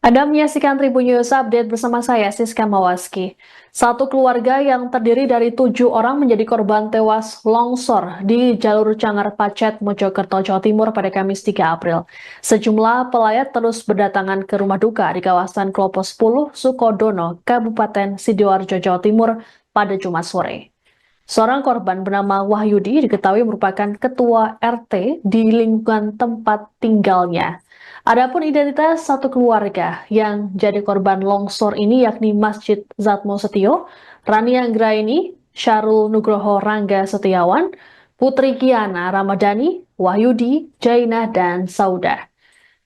Anda menyaksikan Tribun News Update bersama saya, Siska Mawaski. Satu keluarga yang terdiri dari 7 orang menjadi korban tewas longsor di jalur Cangar Pacet, Mojokerto, Jawa Timur pada Kamis 3 April. Sejumlah pelayat terus berdatangan ke rumah duka di kawasan Klopo 10, Sukodono, Kabupaten Sidoarjo, Jawa Timur pada Jumat sore. Seorang korban bernama Wahyudi diketahui merupakan ketua RT di lingkungan tempat tinggalnya. Adapun identitas satu keluarga yang jadi korban longsor ini yakni Masjid Zatmo Setio, Rani Anggraini, Syarul Nugroho Rangga Setiawan, Putri Kiana Ramadhani, Wahyudi, Jainah, dan Saudah.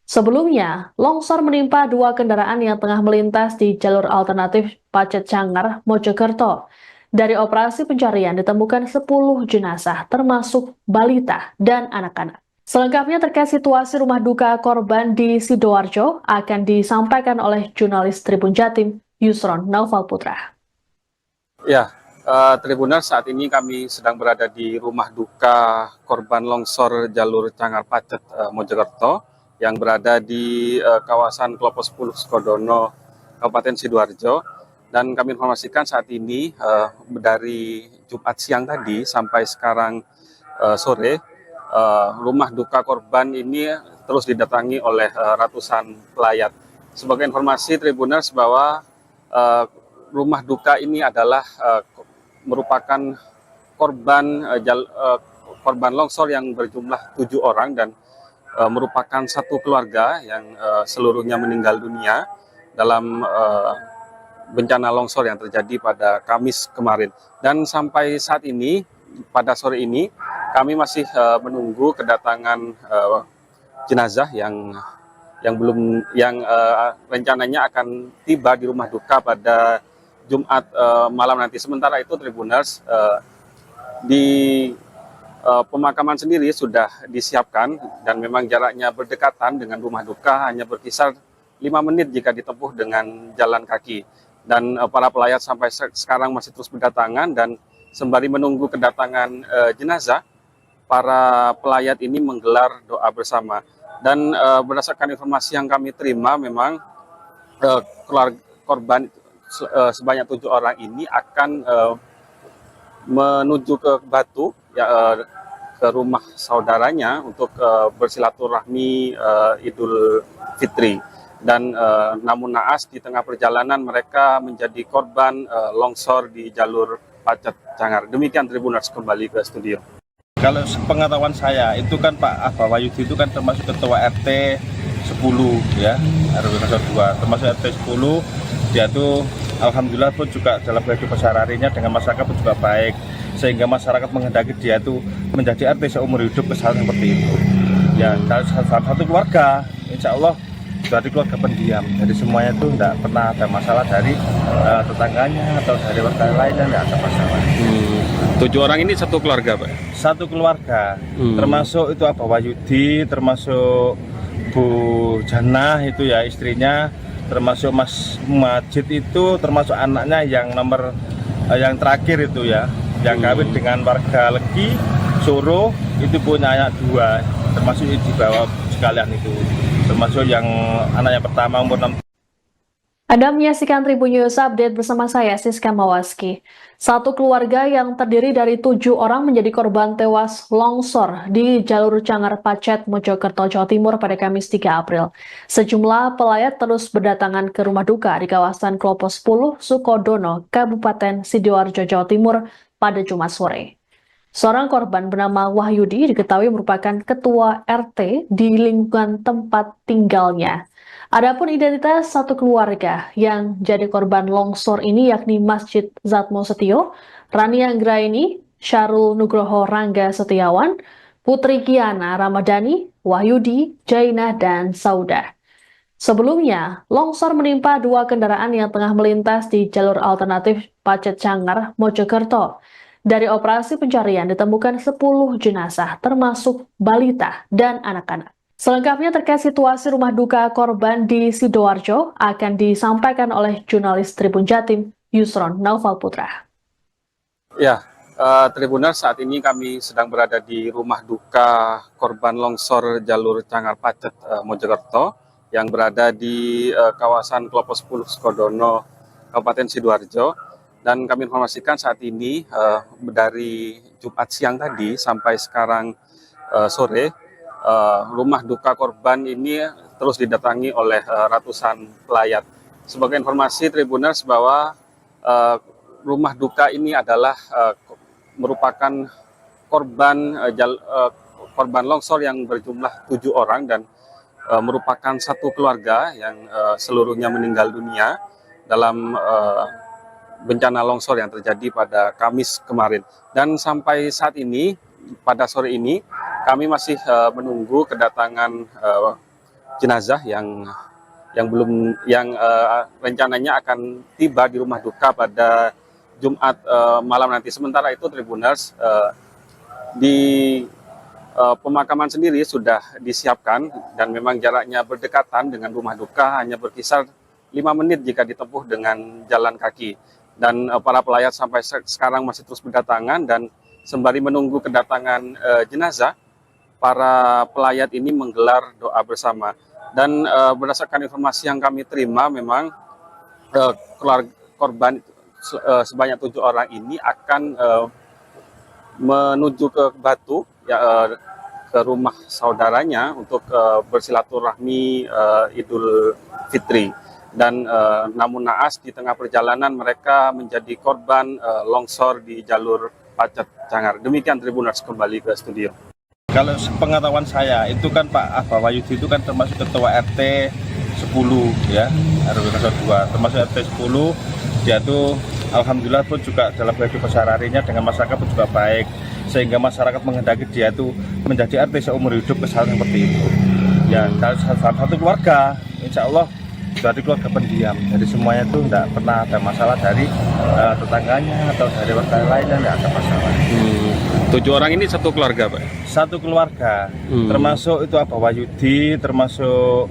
Sebelumnya, longsor menimpa 2 kendaraan yang tengah melintas di jalur alternatif Pacet Cangar, Mojokerto. Dari operasi pencarian ditemukan 10 jenazah, termasuk balita dan anak-anak. Selengkapnya terkait situasi rumah duka korban di Sidoarjo akan disampaikan oleh jurnalis Tribun Jatim, Yusron Naufal Putra. Ya, Tribuners, saat ini kami sedang berada di rumah duka korban longsor jalur Cangar Pacet, Mojokerto, yang berada di kawasan Klopo 10 Sukodono, Kabupaten Sidoarjo. Dan kami informasikan saat ini dari Jumat siang tadi sampai sekarang sore, rumah duka korban ini terus didatangi oleh ratusan pelayat. Sebagai informasi Tribuners bahwa rumah duka ini adalah merupakan korban longsor yang berjumlah 7 orang dan merupakan satu keluarga yang seluruhnya meninggal dunia dalam bencana longsor yang terjadi pada Kamis kemarin. Dan sampai saat ini, pada sore ini, kami masih menunggu kedatangan jenazah yang rencananya akan tiba di rumah duka pada Jumat malam nanti. Sementara itu Tribuners, di pemakaman sendiri sudah disiapkan dan memang jaraknya berdekatan dengan rumah duka, hanya berkisar 5 menit jika ditempuh dengan jalan kaki. Dan para pelayat sampai sekarang masih terus berdatangan, dan sembari menunggu kedatangan jenazah, para pelayat ini menggelar doa bersama. Dan berdasarkan informasi yang kami terima, memang keluarga korban sebanyak 7 orang ini akan menuju ke Batu, ya, ke rumah saudaranya untuk bersilaturahmi Idul Fitri. Dan namun naas di tengah perjalanan mereka menjadi korban longsor di jalur Pacet Cangar. Demikian Tribuners, kembali ke studio. Kalau pengetahuan saya itu kan Pak Abah Wahyudi itu kan termasuk ketua RT 10 ya, RW 02, termasuk RT 10. Dia tuh alhamdulillah pun juga dalam kehidupan sehari-harinya dengan masyarakat pun juga baik, sehingga masyarakat menghendaki dia tuh menjadi RT seumur hidup, kesalahan seperti itu. Ya, dari satu keluarga, insya Allah dari keluarga pendiam, jadi semuanya tuh tidak pernah ada masalah dari tetangganya atau dari warga lainnya, tidak ada masalah. 7 orang ini satu keluarga, Pak? Satu keluarga, termasuk itu Abah Wahyudi, termasuk Bu Janah itu ya istrinya, termasuk Mas Majid itu, termasuk anaknya yang nomor yang terakhir itu ya, yang kawin dengan warga Legi Soro, itu punya anak 2, termasuk di bawah sekalian itu, termasuk yang anak yang pertama umur 6. Anda menyaksikan Tribun News Update bersama saya, Siska Mawaski. Satu keluarga yang terdiri dari 7 orang menjadi korban tewas longsor di jalur Cangar Pacet, Mojokerto, Jawa Timur pada Kamis 3 April. Sejumlah pelayat terus berdatangan ke rumah duka di kawasan Klopo 10, Sukodono, Kabupaten Sidoarjo, Jawa Timur pada Jumat sore. Seorang korban bernama Wahyudi diketahui merupakan ketua RT di lingkungan tempat tinggalnya. Adapun identitas satu keluarga yang jadi korban longsor ini yakni Masjid Zatmo Setio, Rani Anggraini, Syarul Nugroho Rangga Setiawan, Putri Kiana Ramadhani, Wahyudi, Jainah, dan Saudah. Sebelumnya, longsor menimpa 2 kendaraan yang tengah melintas di jalur alternatif Pacet Cangar, Mojokerto. Dari operasi pencarian ditemukan 10 jenazah, termasuk balita dan anak-anak. Selengkapnya terkait situasi rumah duka korban di Sidoarjo akan disampaikan oleh jurnalis Tribun Jatim, Yusron Naufal Putra. Ya, Tribuners, saat ini kami sedang berada di rumah duka korban longsor jalur Cangar Pacet, Mojokerto, yang berada di kawasan Klopo 10, Sukodono, Kabupaten Sidoarjo. Dan kami informasikan saat ini dari Jumat siang tadi sampai sekarang sore, rumah duka korban ini terus didatangi oleh ratusan pelayat. Sebagai informasi Tribuners bahwa rumah duka ini adalah merupakan korban longsor yang berjumlah 7 orang dan merupakan satu keluarga yang seluruhnya meninggal dunia dalam bencana longsor yang terjadi pada Kamis kemarin. Dan sampai saat ini, pada sore ini, kami masih menunggu kedatangan jenazah yang rencananya akan tiba di rumah duka pada Jumat malam nanti. Sementara itu Tribuners, di pemakaman sendiri sudah disiapkan dan memang jaraknya berdekatan dengan rumah duka, hanya berkisar 5 menit jika ditempuh dengan jalan kaki. Dan para pelayat sampai sekarang masih terus berdatangan, dan sembari menunggu kedatangan jenazah, para pelayat ini menggelar doa bersama. Dan berdasarkan informasi yang kami terima, memang keluarga korban sebanyak 7 orang ini akan menuju ke Batu, ya, ke rumah saudaranya untuk bersilaturahmi Idul Fitri. Dan namun naas di tengah perjalanan mereka menjadi korban longsor di jalur Pacet Cangar. Demikian Tribuners, kembali ke studio. Kalau pengetahuan saya itu kan Pak Abah Wahyudi itu kan termasuk ketua RT 10 ya, RW 02, termasuk RT 10. Dia tuh alhamdulillah pun juga dalam kehidupan sehari-harinya dengan masyarakat pun juga baik, sehingga masyarakat menghendaki dia tuh menjadi RT seumur hidup, kesalahan seperti itu. Ya, dari satu keluarga, insya Allah dari keluarga pendiam, jadi semuanya tuh tidak pernah ada masalah dari tetangganya atau dari warga lainnya, tidak ada masalah. 7 orang ini satu keluarga, Pak? Satu keluarga, termasuk itu Abah Wahyudi, termasuk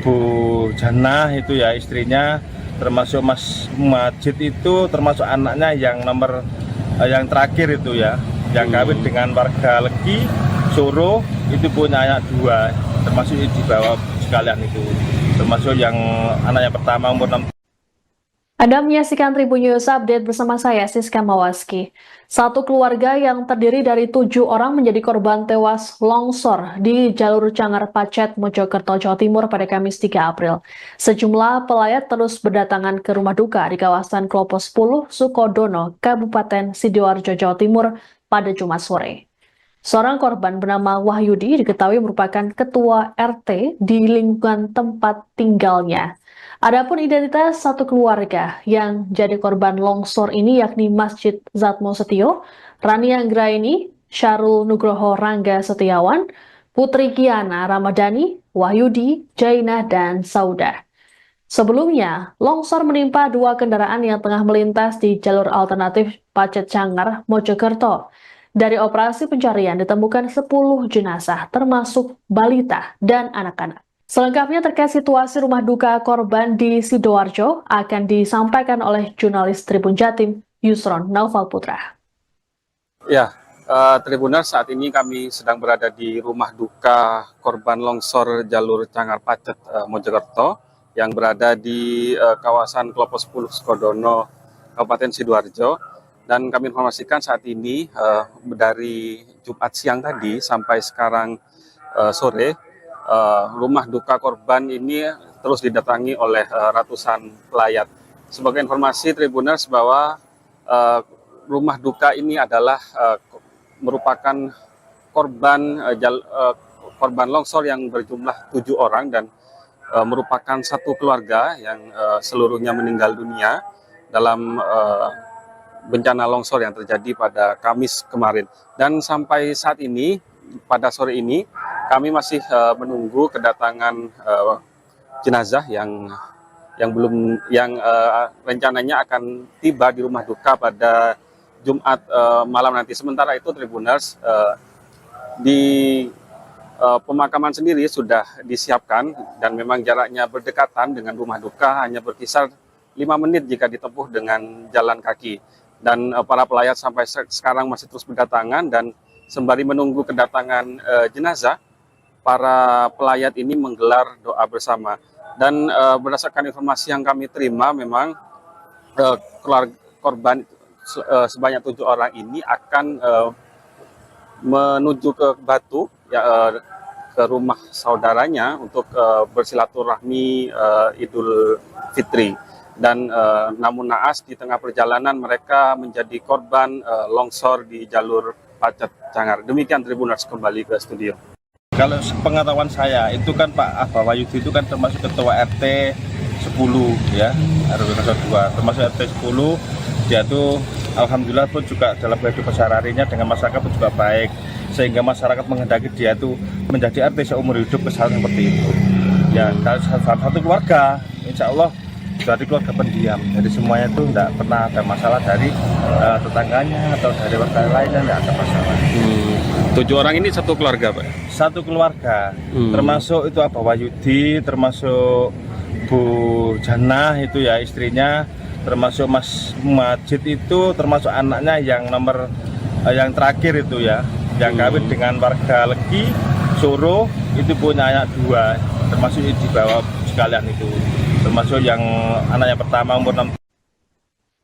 Bu Jannah itu ya istrinya, termasuk Mas Majid itu termasuk anaknya yang terakhir itu ya, yang kawin dengan warga Legi Soro, itu punya anak 2, termasuk di bawah sekalian itu, termasuk yang anak yang pertama umur 6. Anda menyaksikan Tribun News Update bersama saya, Siska Mawaski. Satu keluarga yang terdiri dari 7 orang menjadi korban tewas longsor di jalur Cangar Pacet, Mojokerto, Jawa Timur pada Kamis 3 April. Sejumlah pelayat terus berdatangan ke rumah duka di kawasan Klopo 10, Sukodono, Kabupaten Sidoarjo, Jawa Timur pada Jumat sore. Seorang korban bernama Wahyudi diketahui merupakan ketua RT di lingkungan tempat tinggalnya. Adapun identitas satu keluarga yang jadi korban longsor ini yakni Masjid Zatmo Setio, Rani Anggraini, Syarul Nugroho Rangga Setiawan, Putri Kiana Ramadhani, Wahyudi, Jainah, dan Saudah. Sebelumnya, longsor menimpa 2 kendaraan yang tengah melintas di jalur alternatif Pacet Cangar, Mojokerto. Dari operasi pencarian ditemukan 10 jenazah, termasuk balita dan anak-anak. Selengkapnya terkait situasi rumah duka korban di Sidoarjo akan disampaikan oleh jurnalis Tribun Jatim, Yusron Naufal Putra. Ya, Tribuners, saat ini kami sedang berada di rumah duka korban longsor jalur Cangar Pacet, Mojokerto, yang berada di kawasan Klopo 10, Sukodono, Kabupaten Sidoarjo. Dan kami informasikan saat ini dari Jumat siang tadi sampai sekarang sore, rumah duka korban ini terus didatangi oleh ratusan pelayat. Sebagai informasi Tribuners bahwa rumah duka ini adalah merupakan korban longsor yang berjumlah 7 orang dan merupakan satu keluarga yang seluruhnya meninggal dunia dalam bencana longsor yang terjadi pada Kamis kemarin. Dan sampai saat ini, pada sore ini, kami masih menunggu kedatangan jenazah yang rencananya akan tiba di rumah duka pada Jumat malam nanti. Sementara itu, Tribuners, di pemakaman sendiri sudah disiapkan dan memang jaraknya berdekatan dengan rumah duka, hanya berkisar 5 menit jika ditempuh dengan jalan kaki. Dan para pelayat sampai sekarang masih terus berdatangan, dan sembari menunggu kedatangan jenazah, para pelayat ini menggelar doa bersama. Dan berdasarkan informasi yang kami terima, memang korban sebanyak 7 orang ini akan menuju ke Batu, ke rumah saudaranya untuk bersilaturahmi Idul Fitri. Dan namun naas di tengah perjalanan mereka menjadi korban longsor di jalur Pacet Cangar. Demikian Tribuners, kembali ke studio. Kalau pengetahuan saya itu kan Pak Abah Wahyudi itu kan termasuk ketua RT 10 ya, RW 02, termasuk RT 10. Dia tuh alhamdulillah pun juga dalam kehidupan sehari-harinya dengan masyarakat pun juga baik, sehingga masyarakat menghendaki dia tuh menjadi RT seumur hidup, kesalahan seperti itu. Ya, salah satu keluarga, insya Allah dari keluarga pendiam, jadi semuanya itu tidak pernah ada masalah dari tetangganya atau dari warga lainnya, tidak ada masalah. 7 orang ini satu keluarga, Pak? Satu keluarga, termasuk itu Abah Wahyudi, termasuk Bu Jannah itu ya istrinya, termasuk Mas Majid itu termasuk anaknya yang terakhir itu ya, yang kawin dengan warga Legi Soro, itu punya anak 2, termasuk di bawah sekalian itu, termasuk yang anak yang pertama umur 6.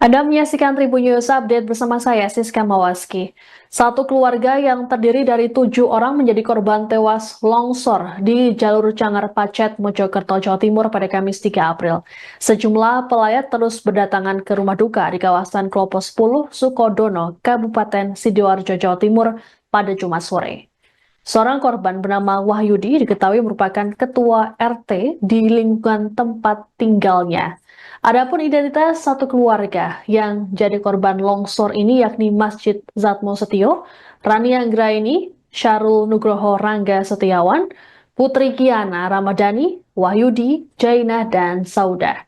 Anda menyaksikan Tribun News Update bersama saya, Siska Mawaski. Satu keluarga yang terdiri dari 7 orang menjadi korban tewas longsor di jalur Cangar Pacet, Mojokerto, Jawa Timur pada Kamis 3 April. Sejumlah pelayat terus berdatangan ke rumah duka di kawasan Klopo 10, Sukodono, Kabupaten Sidoarjo, Jawa Timur pada Jumat sore. Seorang korban bernama Wahyudi diketahui merupakan ketua RT di lingkungan tempat tinggalnya. Adapun identitas satu keluarga yang jadi korban longsor ini yakni Masjid Zatmo Setio, Rani Anggraini, Syarul Nugroho Rangga Setiawan, Putri Kiana Ramadhani, Wahyudi, Jainah, dan Saudah.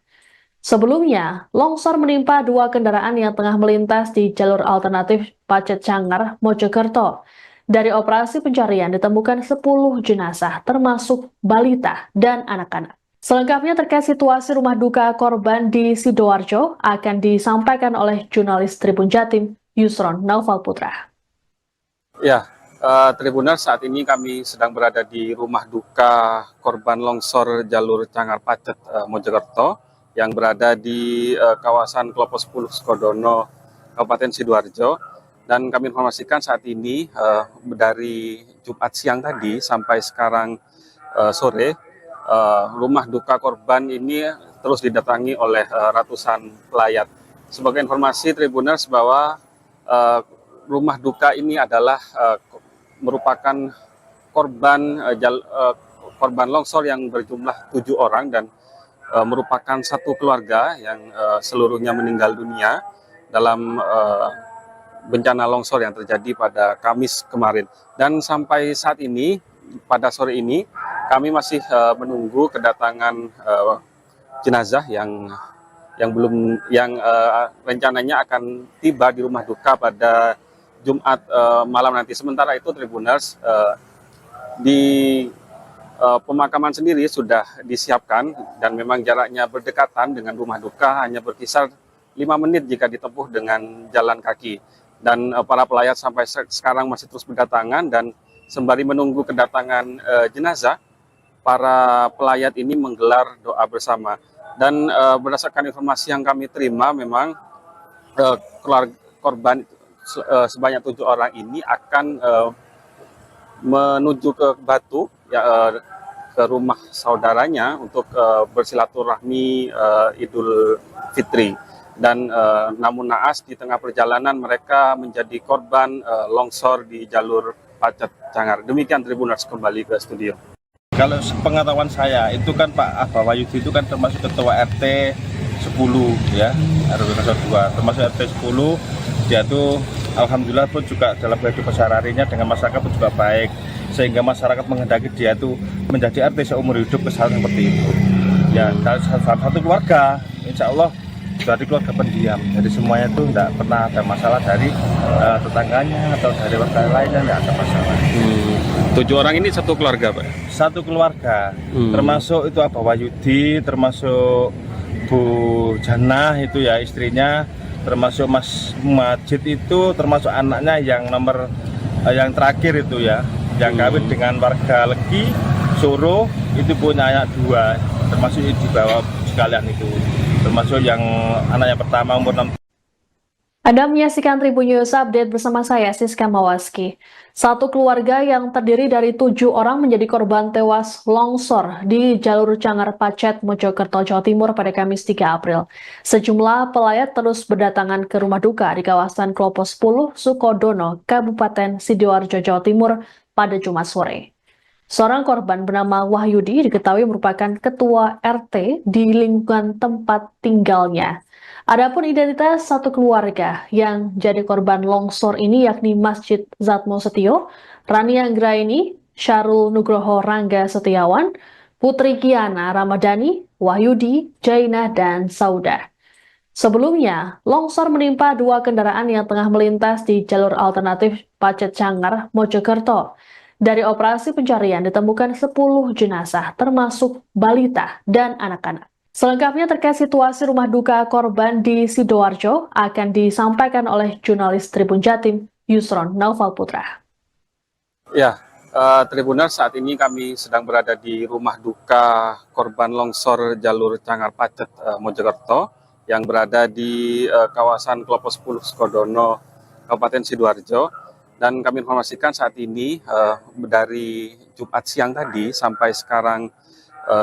Sebelumnya, longsor menimpa 2 kendaraan yang tengah melintas di jalur alternatif Pacet Cangar, Mojokerto. Dari operasi pencarian ditemukan 10 jenazah, termasuk balita dan anak-anak. Selengkapnya terkait situasi rumah duka korban di Sidoarjo akan disampaikan oleh jurnalis Tribun Jatim, Yusron Naufal Putra. Ya, Tribuners, saat ini kami sedang berada di rumah duka korban longsor jalur Cangar Pacet, Mojokerto, yang berada di kawasan Klopo 10 Sukodono, Kabupaten Sidoarjo. Dan kami informasikan saat ini dari Jumat siang tadi sampai sekarang sore, rumah duka korban ini terus didatangi oleh ratusan pelayat. Sebagai informasi Tribuners bahwa rumah duka ini adalah merupakan korban longsor yang berjumlah 7 orang dan merupakan satu keluarga yang seluruhnya meninggal dunia dalam bencana longsor yang terjadi pada Kamis kemarin. Dan sampai saat ini, pada sore ini, kami masih menunggu kedatangan jenazah yang rencananya akan tiba di rumah duka pada Jumat malam nanti. Sementara itu Tribuners, di pemakaman sendiri sudah disiapkan dan memang jaraknya berdekatan dengan rumah duka, hanya berkisar 5 menit jika ditempuh dengan jalan kaki. Dan para pelayat sampai sekarang masih terus berdatangan, dan sembari menunggu kedatangan jenazah, para pelayat ini menggelar doa bersama. Dan berdasarkan informasi yang kami terima, memang keluarga korban sebanyak 7 orang ini akan menuju ke Batu, ke rumah saudaranya untuk bersilaturahmi Idul Fitri. Dan namun naas di tengah perjalanan mereka menjadi korban longsor di jalur Pacet Cangar. Demikian Tribuners, kembali ke studio. Kalau pengetahuan saya itu kan Pak Abah Wahyudi itu kan termasuk ketua RT 10 ya, RW 02, termasuk RT 10. Dia tuh alhamdulillah pun juga dalam kehidupan sehari-harinya dengan masyarakat pun juga baik, sehingga masyarakat menghendaki dia tuh menjadi RT seumur hidup, kesalahan seperti itu. Ya, dari satu keluarga, insya Allah dari keluarga pendiam, jadi semuanya tuh tidak pernah ada masalah dari tetangganya atau dari warga lainnya, tidak ada masalah. 7 orang ini satu keluarga, Pak? Satu keluarga, termasuk itu Abah Wahyudi, termasuk Bu Janah itu ya istrinya, termasuk Mas Majid itu, termasuk anaknya yang nomor yang terakhir itu ya, yang kawin dengan warga Legi Soro, itu punya anak 2, termasuk di bawah sekalian itu, termasuk yang anak yang pertama umur 6. Anda menyaksikan Tribun News Update bersama saya, Siska Mawaski. Satu keluarga yang terdiri dari 7 orang menjadi korban tewas longsor di jalur Cangar Pacet, Mojokerto, Jawa Timur pada Kamis 3 April. Sejumlah pelayat terus berdatangan ke rumah duka di kawasan Klopo 10, Sukodono, Kabupaten Sidoarjo, Jawa Timur pada Jumat sore. Seorang korban bernama Wahyudi diketahui merupakan ketua RT di lingkungan tempat tinggalnya. Adapun identitas satu keluarga yang jadi korban longsor ini yakni Masjid Zatmo Setio, Rani Anggraini, Syarul Nugroho Rangga Setiawan, Putri Kiana Ramadhani, Wahyudi, Jainah, dan Saudah. Sebelumnya, longsor menimpa 2 kendaraan yang tengah melintas di jalur alternatif Pacet Cangar, Mojokerto. Dari operasi pencarian ditemukan 10 jenazah, termasuk balita dan anak-anak. Selengkapnya terkait situasi rumah duka korban di Sidoarjo akan disampaikan oleh jurnalis Tribun Jatim, Yusron Naufal Putra. Ya, Tribuners, saat ini kami sedang berada di rumah duka korban longsor jalur Cangar Pacet, Mojokerto, yang berada di kawasan Klopo 10 Sukodono, Kabupaten Sidoarjo. Dan kami informasikan saat ini dari Jumat siang tadi sampai sekarang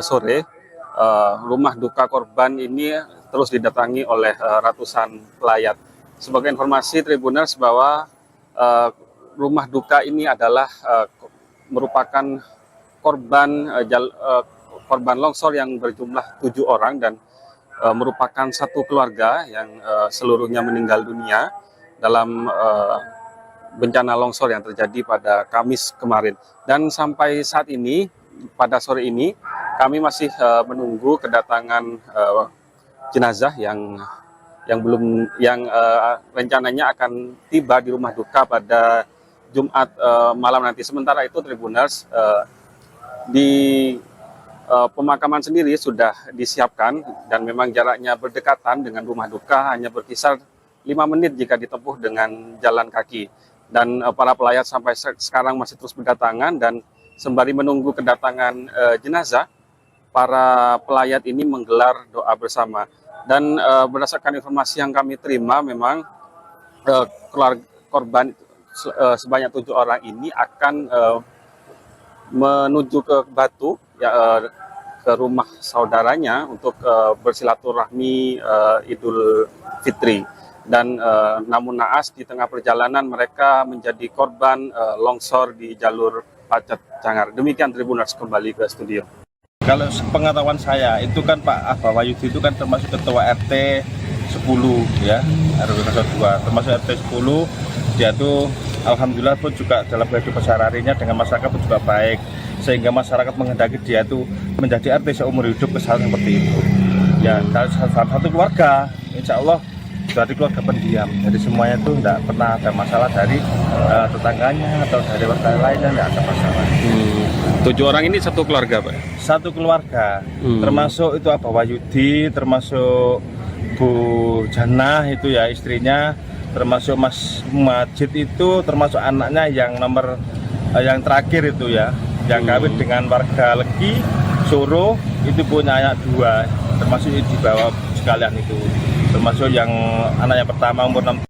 sore, rumah duka korban ini terus didatangi oleh ratusan pelayat. Sebagai informasi Tribuners bahwa rumah duka ini adalah merupakan korban longsor yang berjumlah 7 orang dan merupakan satu keluarga yang seluruhnya meninggal dunia dalam bencana longsor yang terjadi pada Kamis kemarin. Dan sampai saat ini, pada sore ini, kami masih menunggu kedatangan jenazah yang rencananya akan tiba di rumah duka pada Jumat malam nanti. Sementara itu Tribuners, di pemakaman sendiri sudah disiapkan dan memang jaraknya berdekatan dengan rumah duka, hanya berkisar 5 menit jika ditempuh dengan jalan kaki. Dan para pelayat sampai sekarang masih terus berdatangan, dan sembari menunggu kedatangan jenazah, para pelayat ini menggelar doa bersama. Dan berdasarkan informasi yang kami terima, memang keluarga korban sebanyak 7 orang ini akan menuju ke Batu, ya, ke rumah saudaranya untuk bersilaturahmi Idul Fitri. Dan namun naas di tengah perjalanan mereka menjadi korban longsor di jalur Pacet Cangar. Demikian Tribuners, kembali ke studio. Kalau pengetahuan saya itu kan Pak Abah Wahyudi itu kan termasuk ketua RT 10 ya, RW 02, termasuk RT 10. Dia tuh alhamdulillah pun juga dalam kehidupan sehari-harinya dengan masyarakat pun juga baik, sehingga masyarakat menghendaki dia tuh menjadi RT seumur hidup, kesalahan seperti itu. Ya, dari salah satu keluarga, insya Allah dari keluarga pendiam, jadi semuanya tuh tidak pernah ada masalah dari tetangganya atau dari warga lainnya, tidak ada masalah. 7 orang ini satu keluarga, Pak? Satu keluarga, termasuk itu Abah Wahyudi, termasuk Bu Janah itu ya istrinya, termasuk Mas Majid itu, termasuk anaknya yang nomor yang terakhir itu ya, yang kawin dengan warga Legi Soro, itu punya anak 2, termasuk di bawah sekalian itu, termasuk yang anak yang pertama umur 6.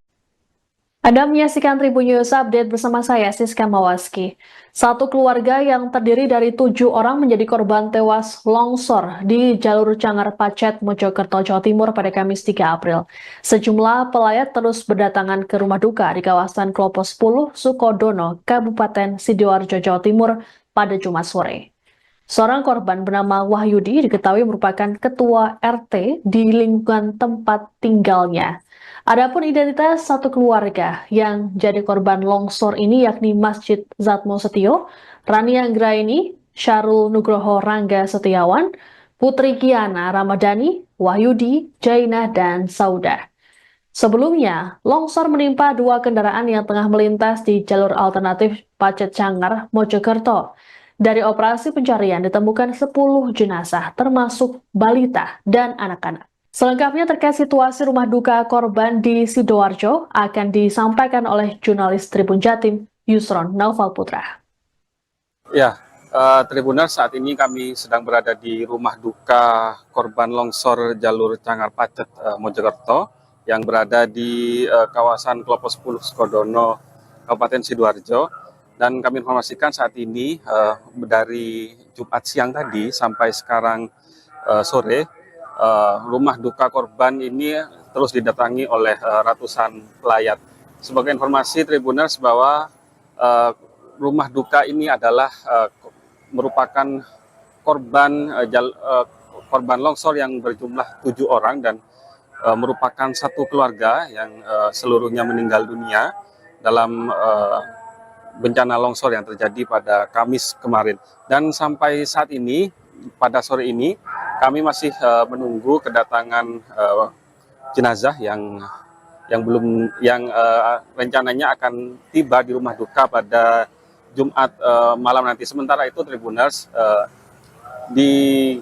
Anda menyaksikan Tribun News Update bersama saya, Siska Mawaski. Satu keluarga yang terdiri dari 7 orang menjadi korban tewas longsor di jalur Cangar Pacet, Mojokerto, Jawa Timur pada Kamis 3 April. Sejumlah pelayat terus berdatangan ke rumah duka di kawasan Klopo 10, Sukodono, Kabupaten Sidoarjo, Jawa Timur pada Jumat sore. Seorang korban bernama Wahyudi diketahui merupakan ketua RT di lingkungan tempat tinggalnya. Adapun identitas satu keluarga yang jadi korban longsor ini yakni Masjid Zatmo Setio, Rani Anggraini, Syarul Nugroho Rangga Setiawan, Putri Kiana Ramadhani, Wahyudi, Jainah, dan Saudah. Sebelumnya, longsor menimpa 2 kendaraan yang tengah melintas di jalur alternatif Pacet Cangar, Mojokerto. Dari operasi pencarian ditemukan 10 jenazah, termasuk balita dan anak-anak. Selengkapnya terkait situasi rumah duka korban di Sidoarjo akan disampaikan oleh jurnalis Tribun Jatim, Yusron Naufal Putra. Ya, Tribuners, saat ini kami sedang berada di rumah duka korban longsor jalur Cangar Pacet, Mojokerto, yang berada di kawasan Klopo 10, Sukodono, Kabupaten Sidoarjo. Dan kami informasikan saat ini dari Jumat siang tadi sampai sekarang sore, rumah duka korban ini terus didatangi oleh ratusan pelayat. Sebagai informasi Tribuners bahwa rumah duka ini adalah merupakan korban longsor yang berjumlah 7 orang dan merupakan satu keluarga yang seluruhnya meninggal dunia dalam bencana longsor yang terjadi pada Kamis kemarin. Dan sampai saat ini, pada sore ini, kami masih menunggu kedatangan jenazah yang rencananya akan tiba di rumah duka pada Jumat malam nanti. Sementara itu Tribuners, di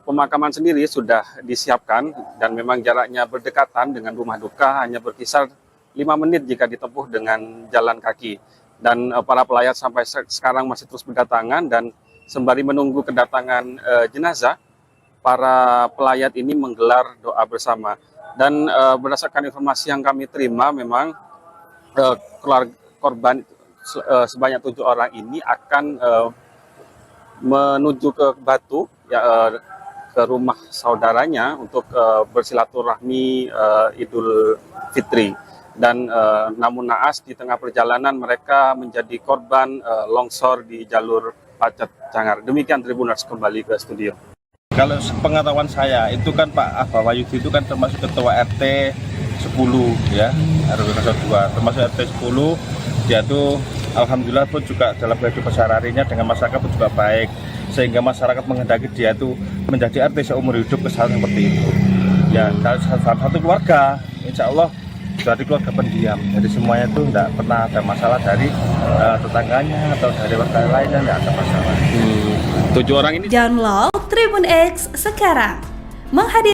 pemakaman sendiri sudah disiapkan dan memang jaraknya berdekatan dengan rumah duka, hanya berkisar 5 menit jika ditempuh dengan jalan kaki. Dan para pelayat sampai sekarang masih terus berdatangan, dan sembari menunggu kedatangan jenazah, para pelayat ini menggelar doa bersama. Dan berdasarkan informasi yang kami terima, memang keluarga korban sebanyak 7 orang ini akan menuju ke Batu, ya, ke rumah saudaranya untuk bersilaturahmi Idul Fitri. Dan namun naas di tengah perjalanan mereka menjadi korban longsor di jalur Pacet Cangar. Demikian Tribuners, kembali ke studio. Kalau pengetahuan saya itu kan Pak Abah Wahyudi itu kan termasuk ketua RT 10 ya, RW 02, termasuk RT 10. Dia tuh alhamdulillah pun juga dalam kehidupan sehari-harinya dengan masyarakat pun juga baik, sehingga masyarakat menghendaki dia tuh menjadi RT seumur hidup, kesalahan seperti itu. Ya, dari salah satu keluarga, insya Allah dari keluarga pendiam, jadi semuanya itu tidak pernah ada masalah dari tetangganya atau dari warga lainnya, tidak ada masalah. 7 orang ini Download Tribun X sekarang. Menghadirkan